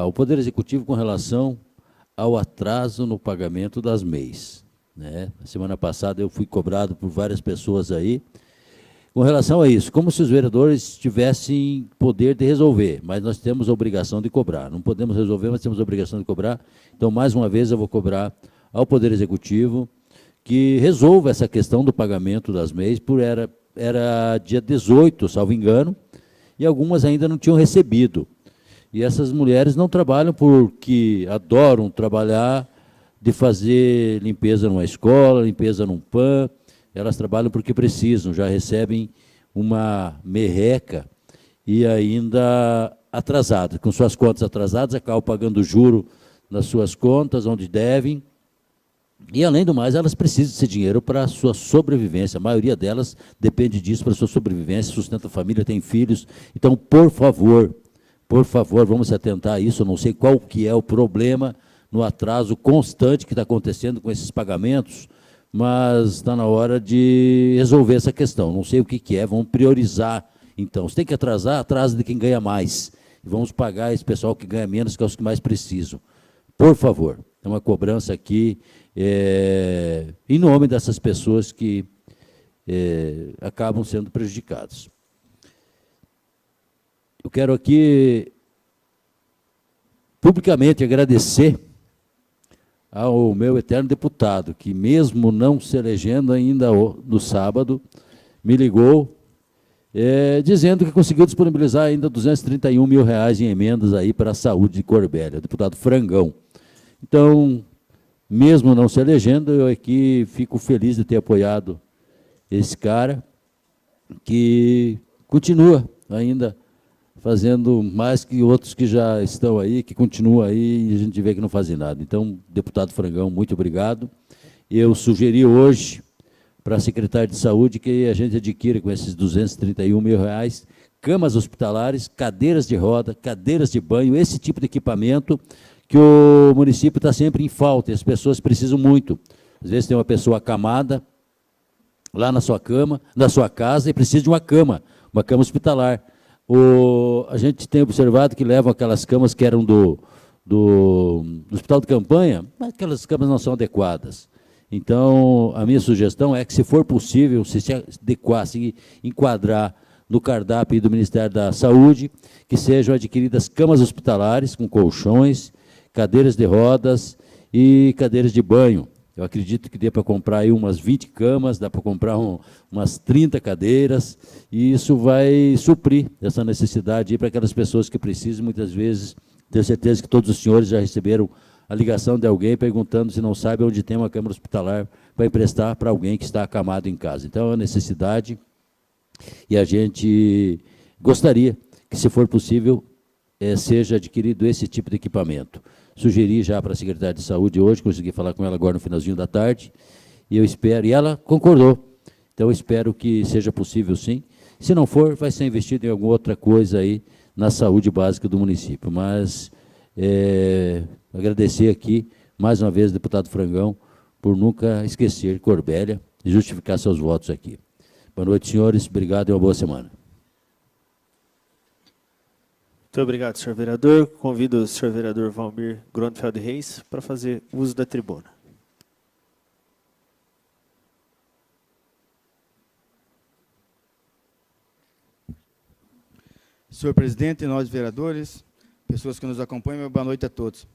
o Poder Executivo com relação ao atraso no pagamento das MEIs. Né? Na semana passada eu fui cobrado por várias pessoas aí, com relação a isso, como se os vereadores tivessem poder de resolver, mas nós temos a obrigação de cobrar. Não podemos resolver, mas temos a obrigação de cobrar. Então, mais uma vez, eu vou cobrar ao Poder Executivo que resolva essa questão do pagamento das MEIs, era dia 18, salvo engano, e algumas ainda não tinham recebido. E essas mulheres não trabalham porque adoram trabalhar de fazer limpeza numa escola, limpeza num PAN. Elas trabalham porque precisam, já recebem uma merreca e ainda atrasadas. Com suas contas atrasadas, acabam pagando juro nas suas contas, onde devem. E, além do mais, elas precisam desse dinheiro para a sua sobrevivência. A maioria delas depende disso para a sua sobrevivência, sustenta a família, tem filhos. Então, por favor, vamos se atentar a isso. Eu não sei qual que é o problema no atraso constante que está acontecendo com esses pagamentos, mas está na hora de resolver essa questão. Não sei o que é, vamos priorizar. Então, se tem que atrasar, atrasa de quem ganha mais. E vamos pagar esse pessoal que ganha menos, que é os que mais precisam. Por favor, é uma cobrança aqui, em nome dessas pessoas que acabam sendo prejudicadas. Eu quero aqui, publicamente, agradecer ao meu eterno deputado, que mesmo não se elegendo ainda no sábado, me ligou, dizendo que conseguiu disponibilizar ainda R$231 mil em emendas aí para a saúde de Corbélia, o deputado Frangão. Então, mesmo não se elegendo, eu aqui fico feliz de ter apoiado esse cara, que continua ainda fazendo mais que outros que já estão aí, que continuam aí, e a gente vê que não fazem nada. Então, deputado Frangão, muito obrigado. Eu sugeri hoje para a secretária de Saúde que a gente adquira com esses R$231 mil camas hospitalares, cadeiras de roda, cadeiras de banho, esse tipo de equipamento que o município está sempre em falta, e as pessoas precisam muito. Às vezes tem uma pessoa acamada lá na sua cama, na sua casa, e precisa de uma cama hospitalar. A gente tem observado que levam aquelas camas que eram do hospital de campanha, mas aquelas camas não são adequadas. Então, a minha sugestão é que, se for possível, se adequar, se enquadrar no cardápio do Ministério da Saúde, que sejam adquiridas camas hospitalares com colchões, cadeiras de rodas e cadeiras de banho. Eu acredito que dê para comprar aí umas 20 camas, dá para comprar umas 30 cadeiras, e isso vai suprir essa necessidade para aquelas pessoas que precisam. Muitas vezes, tenho certeza que todos os senhores já receberam a ligação de alguém perguntando se não sabe onde tem uma câmara hospitalar para emprestar para alguém que está acamado em casa. Então, é uma necessidade, e a gente gostaria que, se for possível, seja adquirido esse tipo de equipamento. Sugeri já para a secretária de Saúde hoje, consegui falar com ela agora no finalzinho da tarde, e eu espero, e ela concordou. Então, eu espero que seja possível, sim. Se não for, vai ser investido em alguma outra coisa aí na saúde básica do município. Mas agradecer aqui, mais uma vez, deputado Frangão, por nunca esquecer Corbélia e justificar seus votos aqui. Boa noite, senhores. Obrigado e uma boa semana. Muito obrigado, senhor vereador. Convido o senhor vereador Valmir Grondfeld Reis para fazer uso da tribuna. Senhor presidente, nós vereadores, pessoas que nos acompanham, boa noite a todos.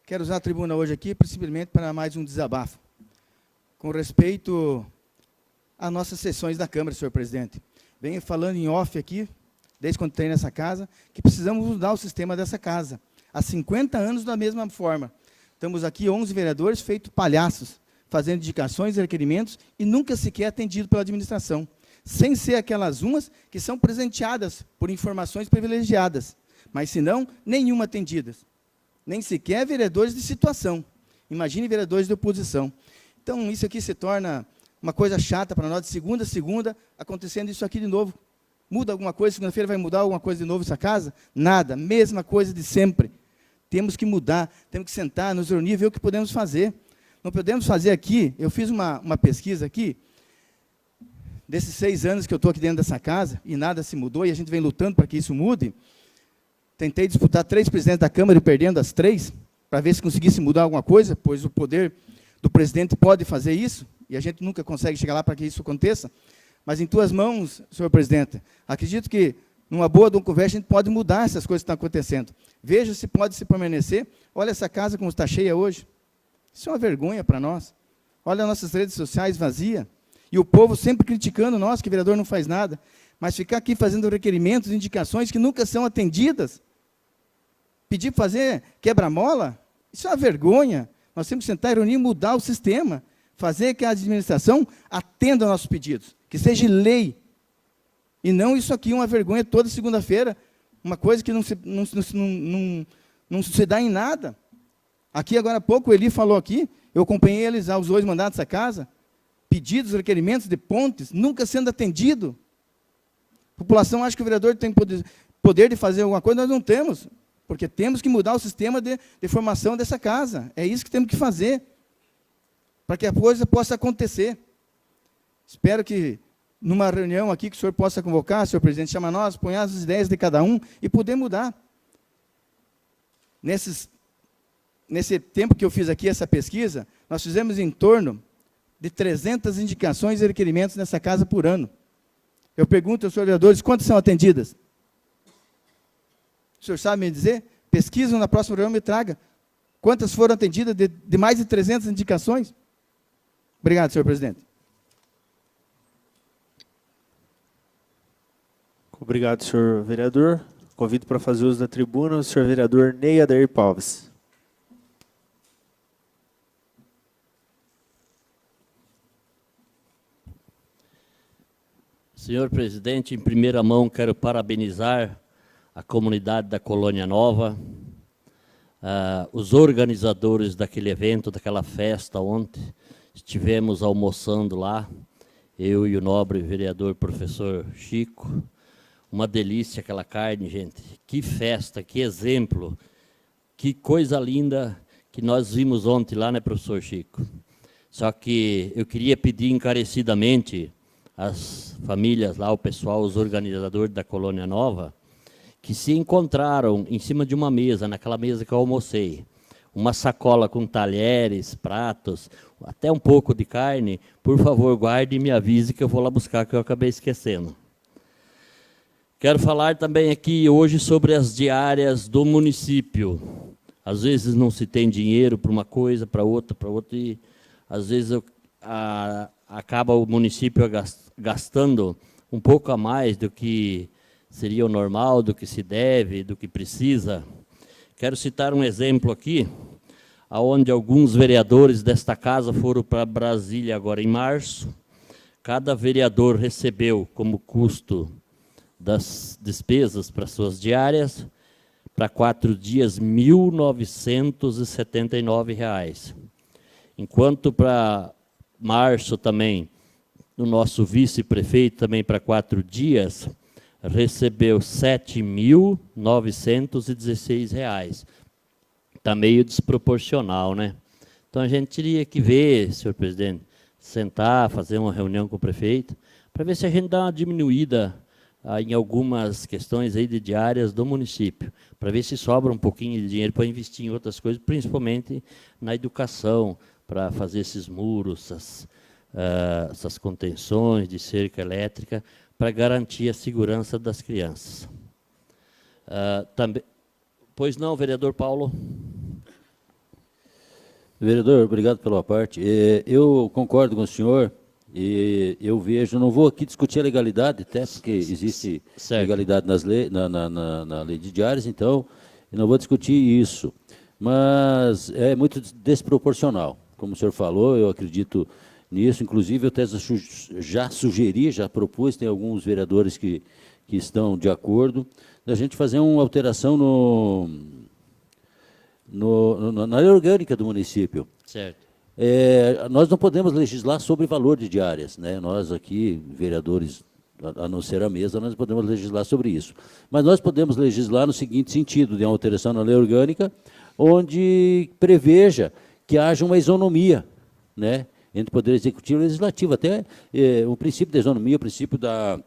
Quero usar a tribuna hoje aqui, simplesmente para mais um desabafo, com respeito às nossas sessões da Câmara, senhor presidente. Venho falando em off aqui, desde quando entrei nessa casa, que precisamos mudar o sistema dessa casa. Há 50 anos da mesma forma. Estamos aqui 11 vereadores feito palhaços, fazendo indicações e requerimentos e nunca sequer atendido pela administração, sem ser aquelas umas que são presenteadas por informações privilegiadas, mas se não, nenhuma atendidas. Nem sequer vereadores de situação. Imagine vereadores de oposição. Então, isso aqui se torna uma coisa chata para nós, de segunda a segunda, acontecendo isso aqui de novo. Muda alguma coisa? Segunda-feira vai mudar alguma coisa de novo essa casa? Nada, mesma coisa de sempre. Temos que mudar, temos que sentar, nos reunir, ver o que podemos fazer. Não podemos fazer aqui, eu fiz uma pesquisa aqui, desses 6 anos que eu estou aqui dentro dessa casa, e nada se mudou, e a gente vem lutando para que isso mude. Tentei disputar 3 presidentes da Câmara e perdendo as 3, para ver se conseguisse mudar alguma coisa, pois o poder do presidente pode fazer isso, e a gente nunca consegue chegar lá para que isso aconteça. Mas em tuas mãos, senhor presidente, acredito que, numa boa de uma conversa, a gente pode mudar essas coisas que estão acontecendo. Veja se pode se permanecer. Olha essa casa como está cheia hoje. Isso é uma vergonha para nós. Olha as nossas redes sociais vazias. E o povo sempre criticando nós, que o vereador não faz nada. Mas ficar aqui fazendo requerimentos, indicações que nunca são atendidas. Pedir para fazer quebra-mola, isso é uma vergonha. Nós temos que sentar e reunir e mudar o sistema. Fazer que a administração atenda aos nossos pedidos. Que seja lei. E não isso aqui, uma vergonha toda segunda-feira. Uma coisa que não se dá em nada. Aqui, agora há pouco, o Eli falou aqui, eu acompanhei eles aos 2 mandatos da casa, pedidos, requerimentos de pontes, nunca sendo atendido. A população acha que o vereador tem poder de fazer alguma coisa, nós não temos, porque temos que mudar o sistema de formação dessa casa. É isso que temos que fazer, para que a coisa possa acontecer. Espero que, numa reunião aqui, que o senhor possa convocar, senhor presidente, chama nós, põe as ideias de cada um e poder mudar. Nesse tempo que eu fiz aqui essa pesquisa, nós fizemos em torno de 300 indicações e requerimentos nessa casa por ano. Eu pergunto aos senhores vereadores, quantas são atendidas? O senhor sabe me dizer? Pesquisam na próxima reunião e me traga. Quantas foram atendidas de mais de 300 indicações? Obrigado, senhor presidente. Obrigado, senhor vereador. Convido para fazer uso da tribuna o senhor vereador Ney Adair Palves. Senhor presidente, em primeira mão quero parabenizar a comunidade da Colônia Nova, os organizadores daquele evento, daquela festa ontem. Estivemos almoçando lá, eu e o nobre vereador professor Chico. Uma delícia aquela carne, gente. Que festa, que exemplo, que coisa linda que nós vimos ontem lá, né, professor Chico? Só que eu queria pedir encarecidamente às famílias lá, o pessoal, os organizadores da Colônia Nova, que se encontraram em cima de uma mesa, naquela mesa que eu almocei, uma sacola com talheres, pratos, até um pouco de carne, por favor, guarde e me avise que eu vou lá buscar, que eu acabei esquecendo. Quero falar também aqui hoje sobre as diárias do município. Às vezes não se tem dinheiro para uma coisa, para outra, e às vezes acaba o município gastando um pouco a mais do que seria o normal, do que se deve, do que precisa. Quero citar um exemplo aqui, onde alguns vereadores desta casa foram para Brasília agora em março. Cada vereador recebeu como custo das despesas para suas diárias, para 4 dias, R$ 1.979. Enquanto para março também, o nosso vice-prefeito também para 4 dias, recebeu R$ 7.916. Está meio desproporcional, né? Então a gente teria que ver, senhor presidente, sentar, fazer uma reunião com o prefeito, para ver se a gente dá uma diminuída em algumas questões aí de diárias do município, para ver se sobra um pouquinho de dinheiro para investir em outras coisas, principalmente na educação, para fazer esses muros, essas contenções de cerca elétrica, para garantir a segurança das crianças. Também, pois não, vereador Paulo? Vereador, obrigado pela parte. Eu concordo com o senhor. E eu vejo, não vou aqui discutir a legalidade, até porque existe legalidade na lei de diárias, então eu não vou discutir isso. Mas é muito desproporcional. Como o senhor falou, eu acredito nisso. Inclusive, eu até já sugeri, já propus, tem alguns vereadores que estão de acordo, da gente fazer uma alteração na lei orgânica do município. Certo. Nós não podemos legislar sobre valor de diárias, né? Nós aqui, vereadores a não ser a mesa, nós podemos legislar sobre isso. Mas nós podemos legislar no seguinte sentido, de uma alteração na lei orgânica, onde preveja que haja uma isonomia, né, entre Poder Executivo e Legislativo. Até o princípio da isonomia, o princípio da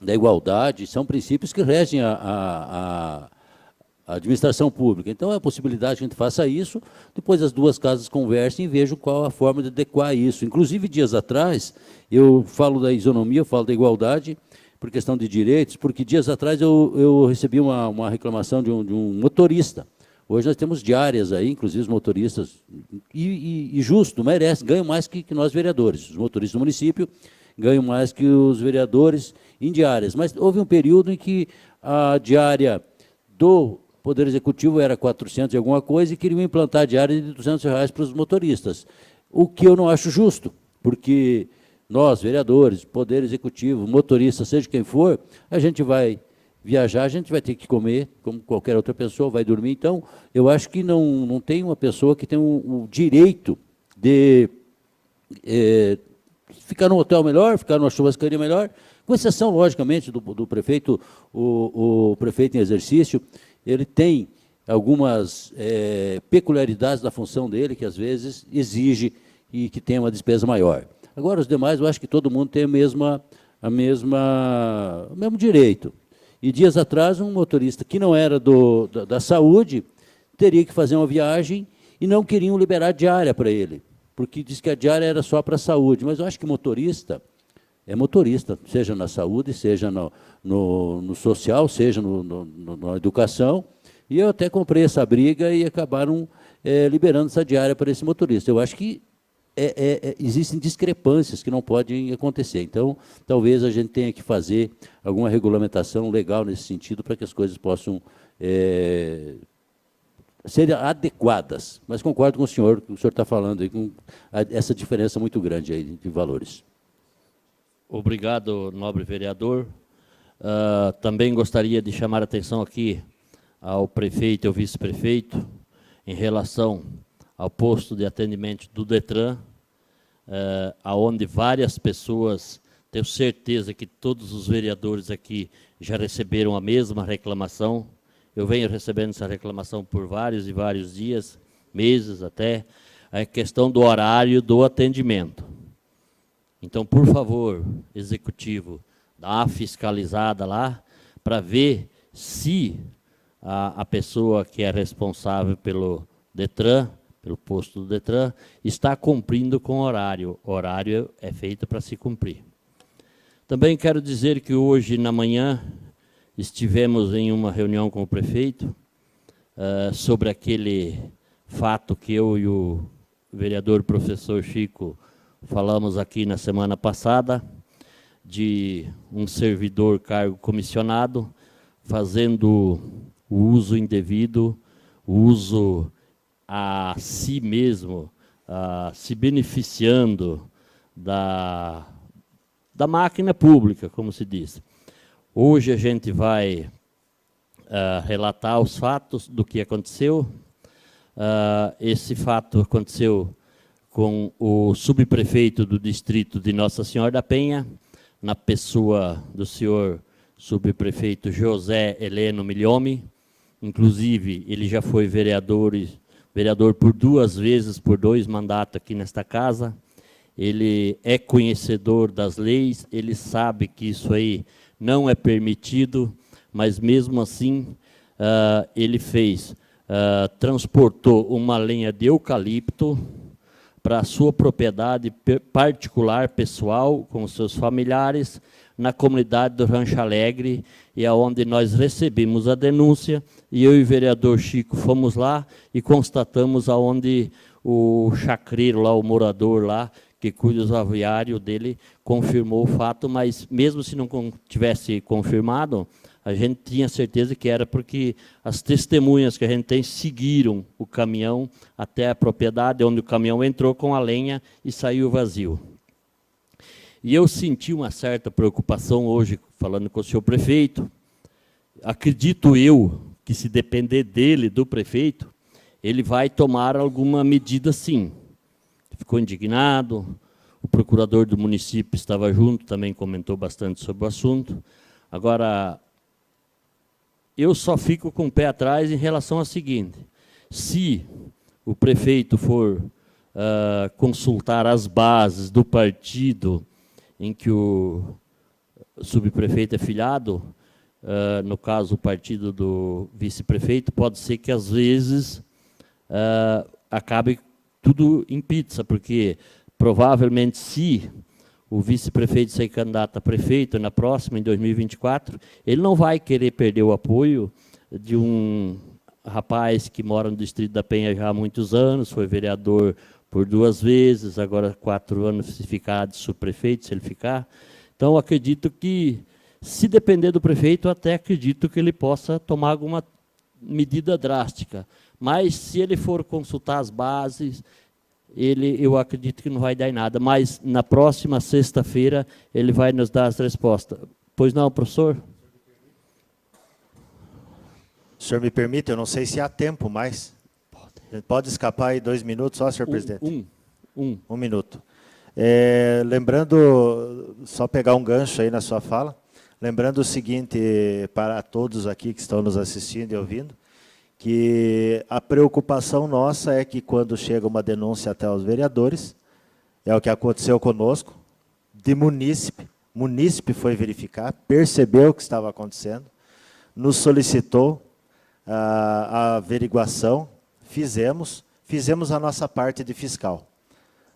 igualdade, são princípios que regem a administração pública. Então, é a possibilidade que a gente faça isso, depois as duas casas conversem e vejam qual a forma de adequar isso. Inclusive, dias atrás, eu falo da isonomia, eu falo da igualdade, por questão de direitos, porque dias atrás eu recebi uma reclamação de um motorista. Hoje nós temos diárias aí, inclusive os motoristas, e justo, merecem, ganham mais que nós vereadores. Os motoristas do município ganham mais que os vereadores em diárias. Mas houve um período em que a diária do Poder Executivo era 400 e alguma coisa e queriam implantar a diária de R$200 para os motoristas, o que eu não acho justo, porque nós, vereadores, Poder Executivo, motorista, seja quem for, a gente vai viajar, a gente vai ter que comer, como qualquer outra pessoa, vai dormir. Então, eu acho que não tem uma pessoa que tem o direito de ficar num hotel melhor, ficar numa churrascaria melhor, com exceção, logicamente, do prefeito, o prefeito em exercício, ele tem algumas peculiaridades da função dele, que às vezes exige e que tem uma despesa maior. Agora, os demais, eu acho que todo mundo tem o mesmo direito. E dias atrás, um motorista que não era da saúde teria que fazer uma viagem e não queriam liberar diária para ele, porque diz que a diária era só para a saúde. Mas eu acho que motorista é motorista, seja na saúde, seja no social, seja na educação. E eu até comprei essa briga e acabaram liberando essa diária para esse motorista. Eu acho que existem discrepâncias que não podem acontecer. Então, talvez a gente tenha que fazer alguma regulamentação legal nesse sentido para que as coisas possam ser adequadas. Mas concordo com o senhor está falando aí, com essa diferença muito grande aí de valores. Obrigado, nobre vereador. Também gostaria de chamar a atenção aqui ao prefeito e ao vice-prefeito em relação ao posto de atendimento do DETRAN, aonde várias pessoas, tenho certeza que todos os vereadores aqui já receberam a mesma reclamação. Eu venho recebendo essa reclamação por vários e vários dias, meses até, a questão do horário do atendimento. Então, por favor, executivo, dá uma fiscalizada lá para ver se a pessoa que é responsável pelo DETRAN, pelo posto do DETRAN, está cumprindo com o horário. O horário é feito para se cumprir. Também quero dizer que hoje, na manhã, estivemos em uma reunião com o prefeito sobre aquele fato que eu e o vereador professor Chico falamos aqui na semana passada, de um servidor cargo comissionado fazendo o uso indevido, o uso a si mesmo, se beneficiando da máquina pública, como se diz. Hoje a gente vai relatar os fatos do que aconteceu. Esse fato aconteceu com o subprefeito do distrito de Nossa Senhora da Penha, na pessoa do senhor subprefeito José Heleno Milhome. Inclusive, ele já foi vereador por 2 vezes, por 2 mandatos aqui nesta casa. Ele é conhecedor das leis, ele sabe que isso aí não é permitido, mas mesmo assim ele transportou uma lenha de eucalipto para a sua propriedade particular, pessoal, com seus familiares, na comunidade do Rancho Alegre, e é onde nós recebemos a denúncia, e eu e o vereador Chico fomos lá e constatamos aonde o chacreiro lá, o morador lá, que cuida do aviário dele, confirmou o fato, mas mesmo se não tivesse confirmado, a gente tinha certeza que era porque as testemunhas que a gente tem seguiram o caminhão até a propriedade, onde o caminhão entrou com a lenha e saiu vazio. E eu senti uma certa preocupação hoje, falando com o senhor prefeito. Acredito eu que, se depender dele, do prefeito, ele vai tomar alguma medida sim. Ficou indignado, o procurador do município estava junto, também comentou bastante sobre o assunto. Agora, eu só fico com o pé atrás em relação ao seguinte: se o prefeito for consultar as bases do partido em que o subprefeito é filiado, no caso o partido do vice-prefeito, pode ser que às vezes acabe tudo em pizza, porque provavelmente se o vice-prefeito ser candidato a prefeito na próxima, em 2024, ele não vai querer perder o apoio de um rapaz que mora no Distrito da Penha já há muitos anos, foi vereador por 2 vezes, agora 4 anos se ficar de subprefeito, se ele ficar. Então, acredito que, se depender do prefeito, até acredito que ele possa tomar alguma medida drástica. Mas, se ele for consultar as bases, eu acredito que não vai dar em nada. Mas, na próxima sexta-feira, ele vai nos dar as respostas. Pois não, professor? O senhor me permite? Eu não sei se há tempo mais. Pode escapar aí 2 minutos só, senhor presidente? Um minuto. Lembrando, só pegar um gancho aí na sua fala, lembrando o seguinte para todos aqui que estão nos assistindo e ouvindo, que a preocupação nossa é que quando chega uma denúncia até os vereadores, é o que aconteceu conosco, de munícipe foi verificar, percebeu o que estava acontecendo, nos solicitou a averiguação, fizemos a nossa parte de fiscal.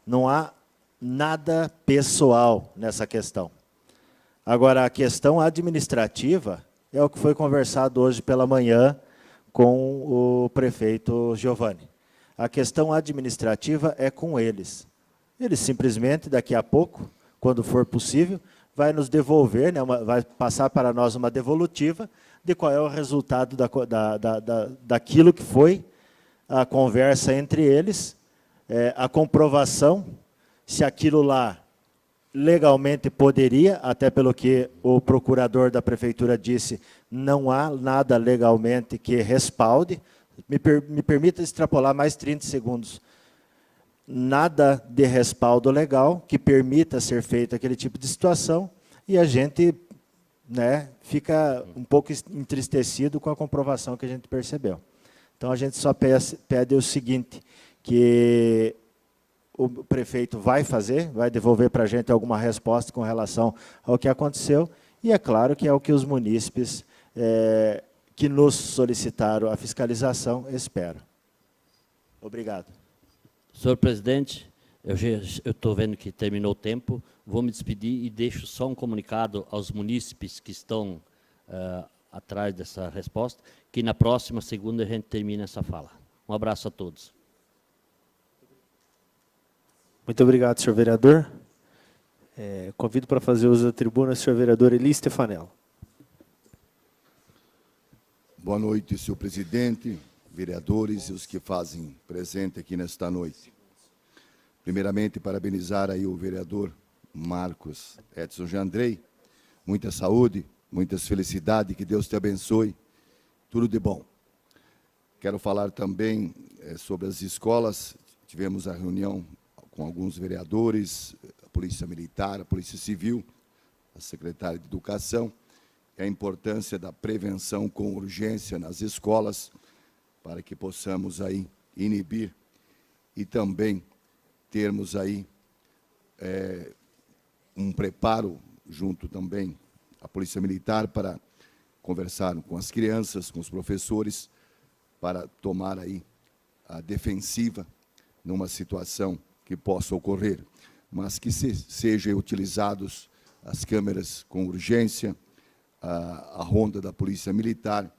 Não há nada pessoal nessa questão. Agora, a questão administrativa é o que foi conversado hoje pela manhã com o prefeito Giovanni. A questão administrativa é com eles. Eles simplesmente, daqui a pouco, quando for possível, vai nos devolver, né, vai passar para nós uma devolutiva de qual é o resultado daquilo que foi a conversa entre eles, a comprovação se aquilo lá legalmente poderia, até pelo que o procurador da prefeitura disse, não há nada legalmente que respalde. Me permita extrapolar mais 30 segundos. Nada de respaldo legal que permita ser feito aquele tipo de situação, e a gente, né, fica um pouco entristecido com a comprovação que a gente percebeu. Então, a gente só pede o seguinte, que o prefeito vai devolver para a gente alguma resposta com relação ao que aconteceu, e é claro que é o que os munícipes que nos solicitaram a fiscalização esperam. Obrigado. Senhor presidente, eu estou vendo que terminou o tempo, vou me despedir e deixo só um comunicado aos munícipes que estão atrás dessa resposta, que na próxima segunda a gente termina essa fala. Um abraço a todos. Muito obrigado, senhor vereador. Convido para fazer uso da tribuna o senhor vereador Eli Stefanello. Boa noite, senhor presidente, vereadores e os que fazem presente aqui nesta noite. Primeiramente, parabenizar aí o vereador Marcos Edson Jandrei. Muita saúde, muitas felicidades, que Deus te abençoe, tudo de bom. Quero falar também sobre as escolas. Tivemos a reunião com alguns vereadores, a Polícia Militar, a Polícia Civil, a Secretária de Educação, a importância da prevenção com urgência nas escolas, para que possamos aí inibir e também termos aí um preparo junto também à Polícia Militar para conversar com as crianças, com os professores, para tomar aí a defensiva numa situação que possa ocorrer, mas que sejam utilizados as câmeras com urgência, a ronda da Polícia Militar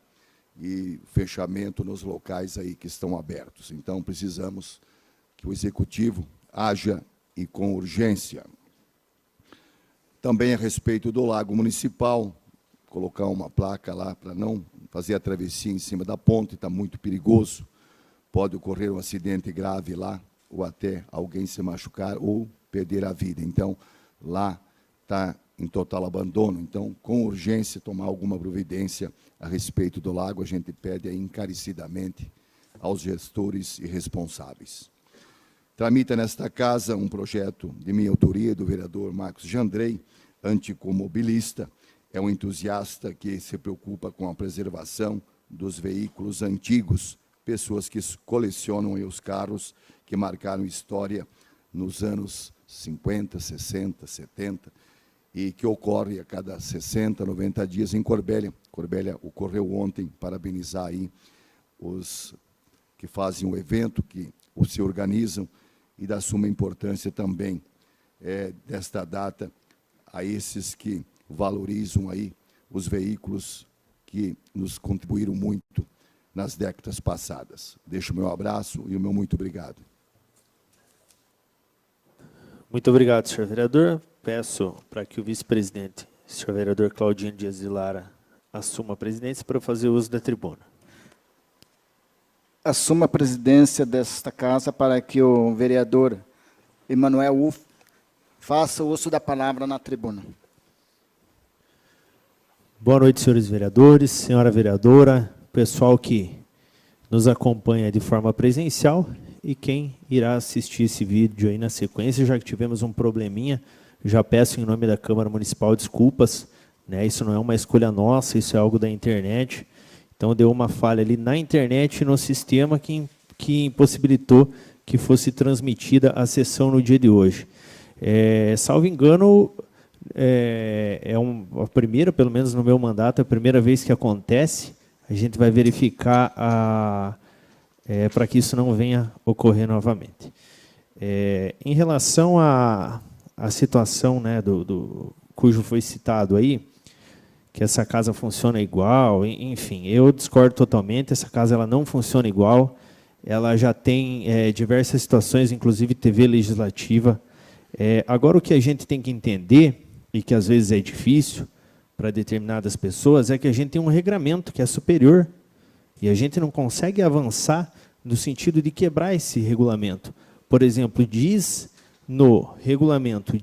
e fechamento nos locais aí que estão abertos. Então, precisamos que o Executivo haja e com urgência. Também a respeito do Lago Municipal, colocar uma placa lá para não fazer a travessia em cima da ponte, está muito perigoso, pode ocorrer um acidente grave lá, ou até alguém se machucar ou perder a vida. Então, lá está em total abandono. Então, com urgência, tomar alguma providência a respeito do lago, a gente pede aí encarecidamente aos gestores e responsáveis. Tramita nesta casa um projeto de minha autoria, do vereador Marcos Jandrei, anticomobilista. É um entusiasta que se preocupa com a preservação dos veículos antigos, pessoas que colecionam aí os carros que marcaram história nos anos 50, 60, 70, e que ocorre a cada 60, 90 dias em Corbélia. Corbélia ocorreu ontem, parabenizar aí os que fazem o evento, que se organizam, e da suma importância também desta data a esses que valorizam aí os veículos que nos contribuíram muito nas décadas passadas. Deixo o meu abraço e o meu muito obrigado. Muito obrigado, senhor vereador. Peço para que o vice-presidente, senhor vereador Claudino Dias de Lara, assuma a presidência para fazer uso da tribuna. Assuma a presidência desta casa para que o vereador Emanuel Uf faça o uso da palavra na tribuna. Boa noite, senhores vereadores, senhora vereadora, pessoal que nos acompanha de forma presencial e quem irá assistir esse vídeo aí na sequência, já que tivemos um probleminha. Já peço em nome da Câmara Municipal desculpas, né? Isso não é uma escolha nossa, isso é algo da internet. Então deu uma falha ali na internet e no sistema que impossibilitou que fosse transmitida a sessão no dia de hoje. Salvo engano, a primeira, pelo menos no meu mandato, a primeira vez que acontece. A gente vai verificar para que isso não venha ocorrer novamente. Em relação à situação, né, cujo foi citado aí, que essa casa funciona igual, enfim, eu discordo totalmente, essa casa ela não funciona igual, ela já tem diversas situações, inclusive TV legislativa. Agora, o que a gente tem que entender, e que às vezes é difícil para determinadas pessoas, é que a gente tem um regramento que é superior, e a gente não consegue avançar no sentido de quebrar esse regulamento. Por exemplo, diz no regulamento,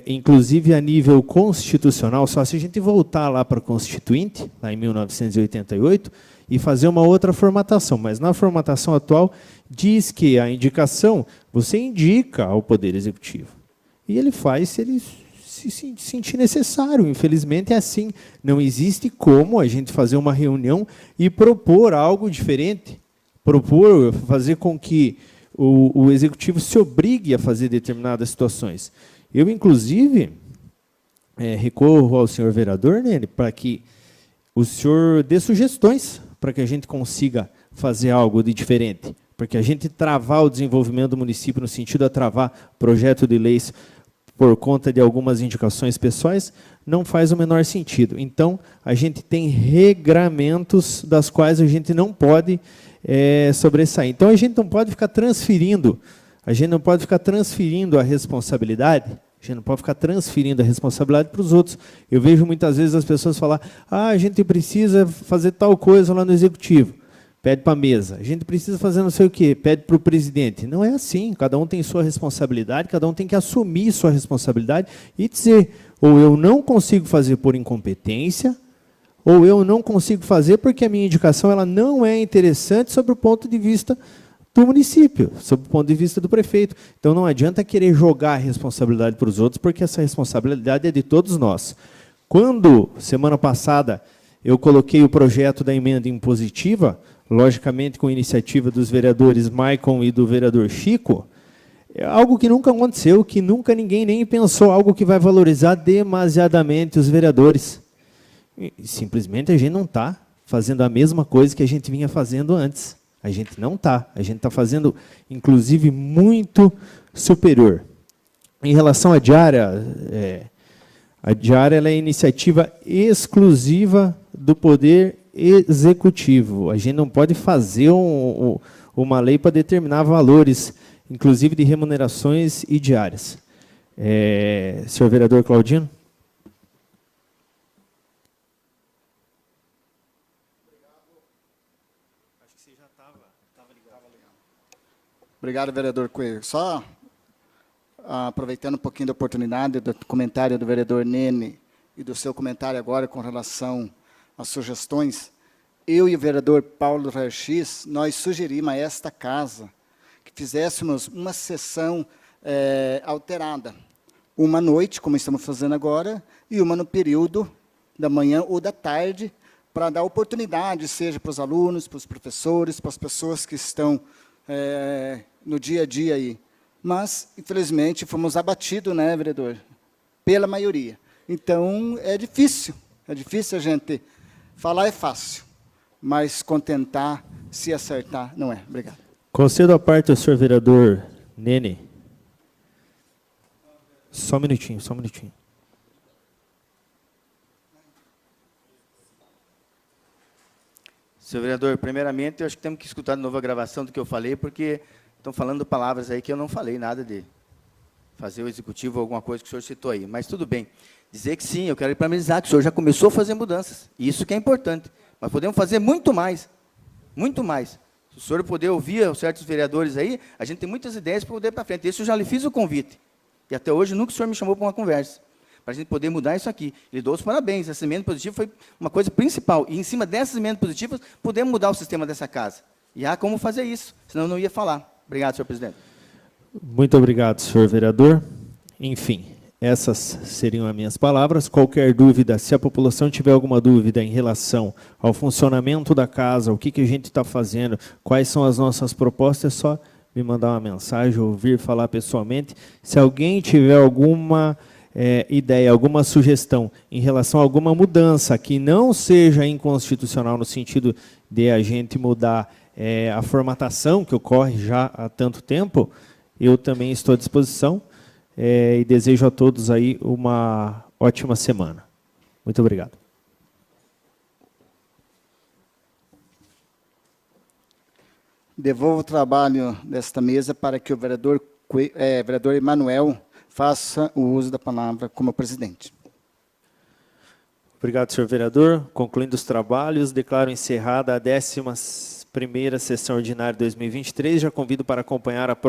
inclusive a nível constitucional, só se a gente voltar lá para o Constituinte, lá em 1988, e fazer uma outra formatação. Mas na formatação atual, diz que a indicação, você indica ao Poder Executivo. E ele faz se ele se sentir necessário. Infelizmente é assim. Não existe como a gente fazer uma reunião e propor algo diferente. Fazer com que o Executivo se obrigue a fazer determinadas situações. Eu, inclusive, recorro ao senhor vereador, Nene, para que o senhor dê sugestões para que a gente consiga fazer algo de diferente. Porque a gente travar o desenvolvimento do município no sentido de travar projeto de leis por conta de algumas indicações pessoais, não faz o menor sentido. Então, a gente tem regramentos das quais a gente não pode sobressair. Então, a gente não pode ficar transferindo, a responsabilidade, para os outros. Eu vejo muitas vezes as pessoas falar, a gente precisa fazer tal coisa lá no Executivo, pede para a mesa. A gente precisa fazer não sei o quê, pede para o presidente. Não é assim, cada um tem sua responsabilidade, cada um tem que assumir sua responsabilidade e dizer, ou eu não consigo fazer por incompetência, ou eu não consigo fazer porque a minha indicação ela não é interessante sob o ponto de vista do município, sob o ponto de vista do prefeito. Então, não adianta querer jogar a responsabilidade para os outros, porque essa responsabilidade é de todos nós. Quando, semana passada, eu coloquei o projeto da emenda impositiva, logicamente com iniciativa dos vereadores Maicon e do vereador Chico, é algo que nunca aconteceu, que nunca ninguém nem pensou, algo que vai valorizar demasiadamente os vereadores. E, simplesmente a gente não está fazendo a mesma coisa que a gente vinha fazendo antes. A gente não está. A gente está fazendo, inclusive, muito superior. Em relação à diária, a diária ela é iniciativa exclusiva do Poder Executivo. A gente não pode fazer uma lei para determinar valores, inclusive de remunerações e diárias. Senhor vereador Claudino? Obrigado, vereador Coelho. Só aproveitando um pouquinho da oportunidade do comentário do vereador Nene e do seu comentário agora com relação às sugestões, eu e o vereador Paulo Raio-X, nós sugerimos a esta casa que fizéssemos uma sessão alterada. Uma à noite, como estamos fazendo agora, e uma no período da manhã ou da tarde, para dar oportunidade, seja para os alunos, para os professores, para as pessoas que estão no dia a dia aí. Mas, infelizmente, fomos abatidos, né, vereador? Pela maioria. Então, é difícil a gente falar é fácil, mas contentar, se acertar, não é. Obrigado. Concedo a parte ao senhor vereador Nene. Só um minutinho, só um minutinho. Senhor vereador, primeiramente, eu acho que temos que escutar de novo a gravação do que eu falei, porque estão falando palavras aí que eu não falei nada de fazer o executivo ou alguma coisa que o senhor citou aí. Mas tudo bem. Dizer que sim, eu quero parabenizar que o senhor já começou a fazer mudanças. E isso que é importante. Mas podemos fazer muito mais. Muito mais. Se o senhor puder ouvir certos vereadores aí, a gente tem muitas ideias para poder ir para frente. Isso eu já lhe fiz o convite. E até hoje nunca o senhor me chamou para uma conversa. Para a gente poder mudar isso aqui. Lhe dou os parabéns. Essa emenda positiva foi uma coisa principal. E em cima dessas emendas positivas, podemos mudar o sistema dessa casa. E há como fazer isso, senão eu não ia falar. Obrigado, senhor presidente. Muito obrigado, senhor vereador. Enfim, essas seriam as minhas palavras. Qualquer dúvida, se a população tiver alguma dúvida em relação ao funcionamento da casa, o que a gente está fazendo, quais são as nossas propostas, é só me mandar uma mensagem ou vir falar pessoalmente. Se alguém tiver alguma ideia, alguma sugestão em relação a alguma mudança que não seja inconstitucional no sentido de a gente mudar a formatação que ocorre já há tanto tempo, eu também estou à disposição e desejo a todos aí uma ótima semana. Muito obrigado. Devolvo o trabalho desta mesa para que o vereador Emanuel faça o uso da palavra como presidente. Obrigado, senhor vereador. Concluindo os trabalhos, declaro encerrada a 11ª sessão ordinária de 2023. Já convido para acompanhar a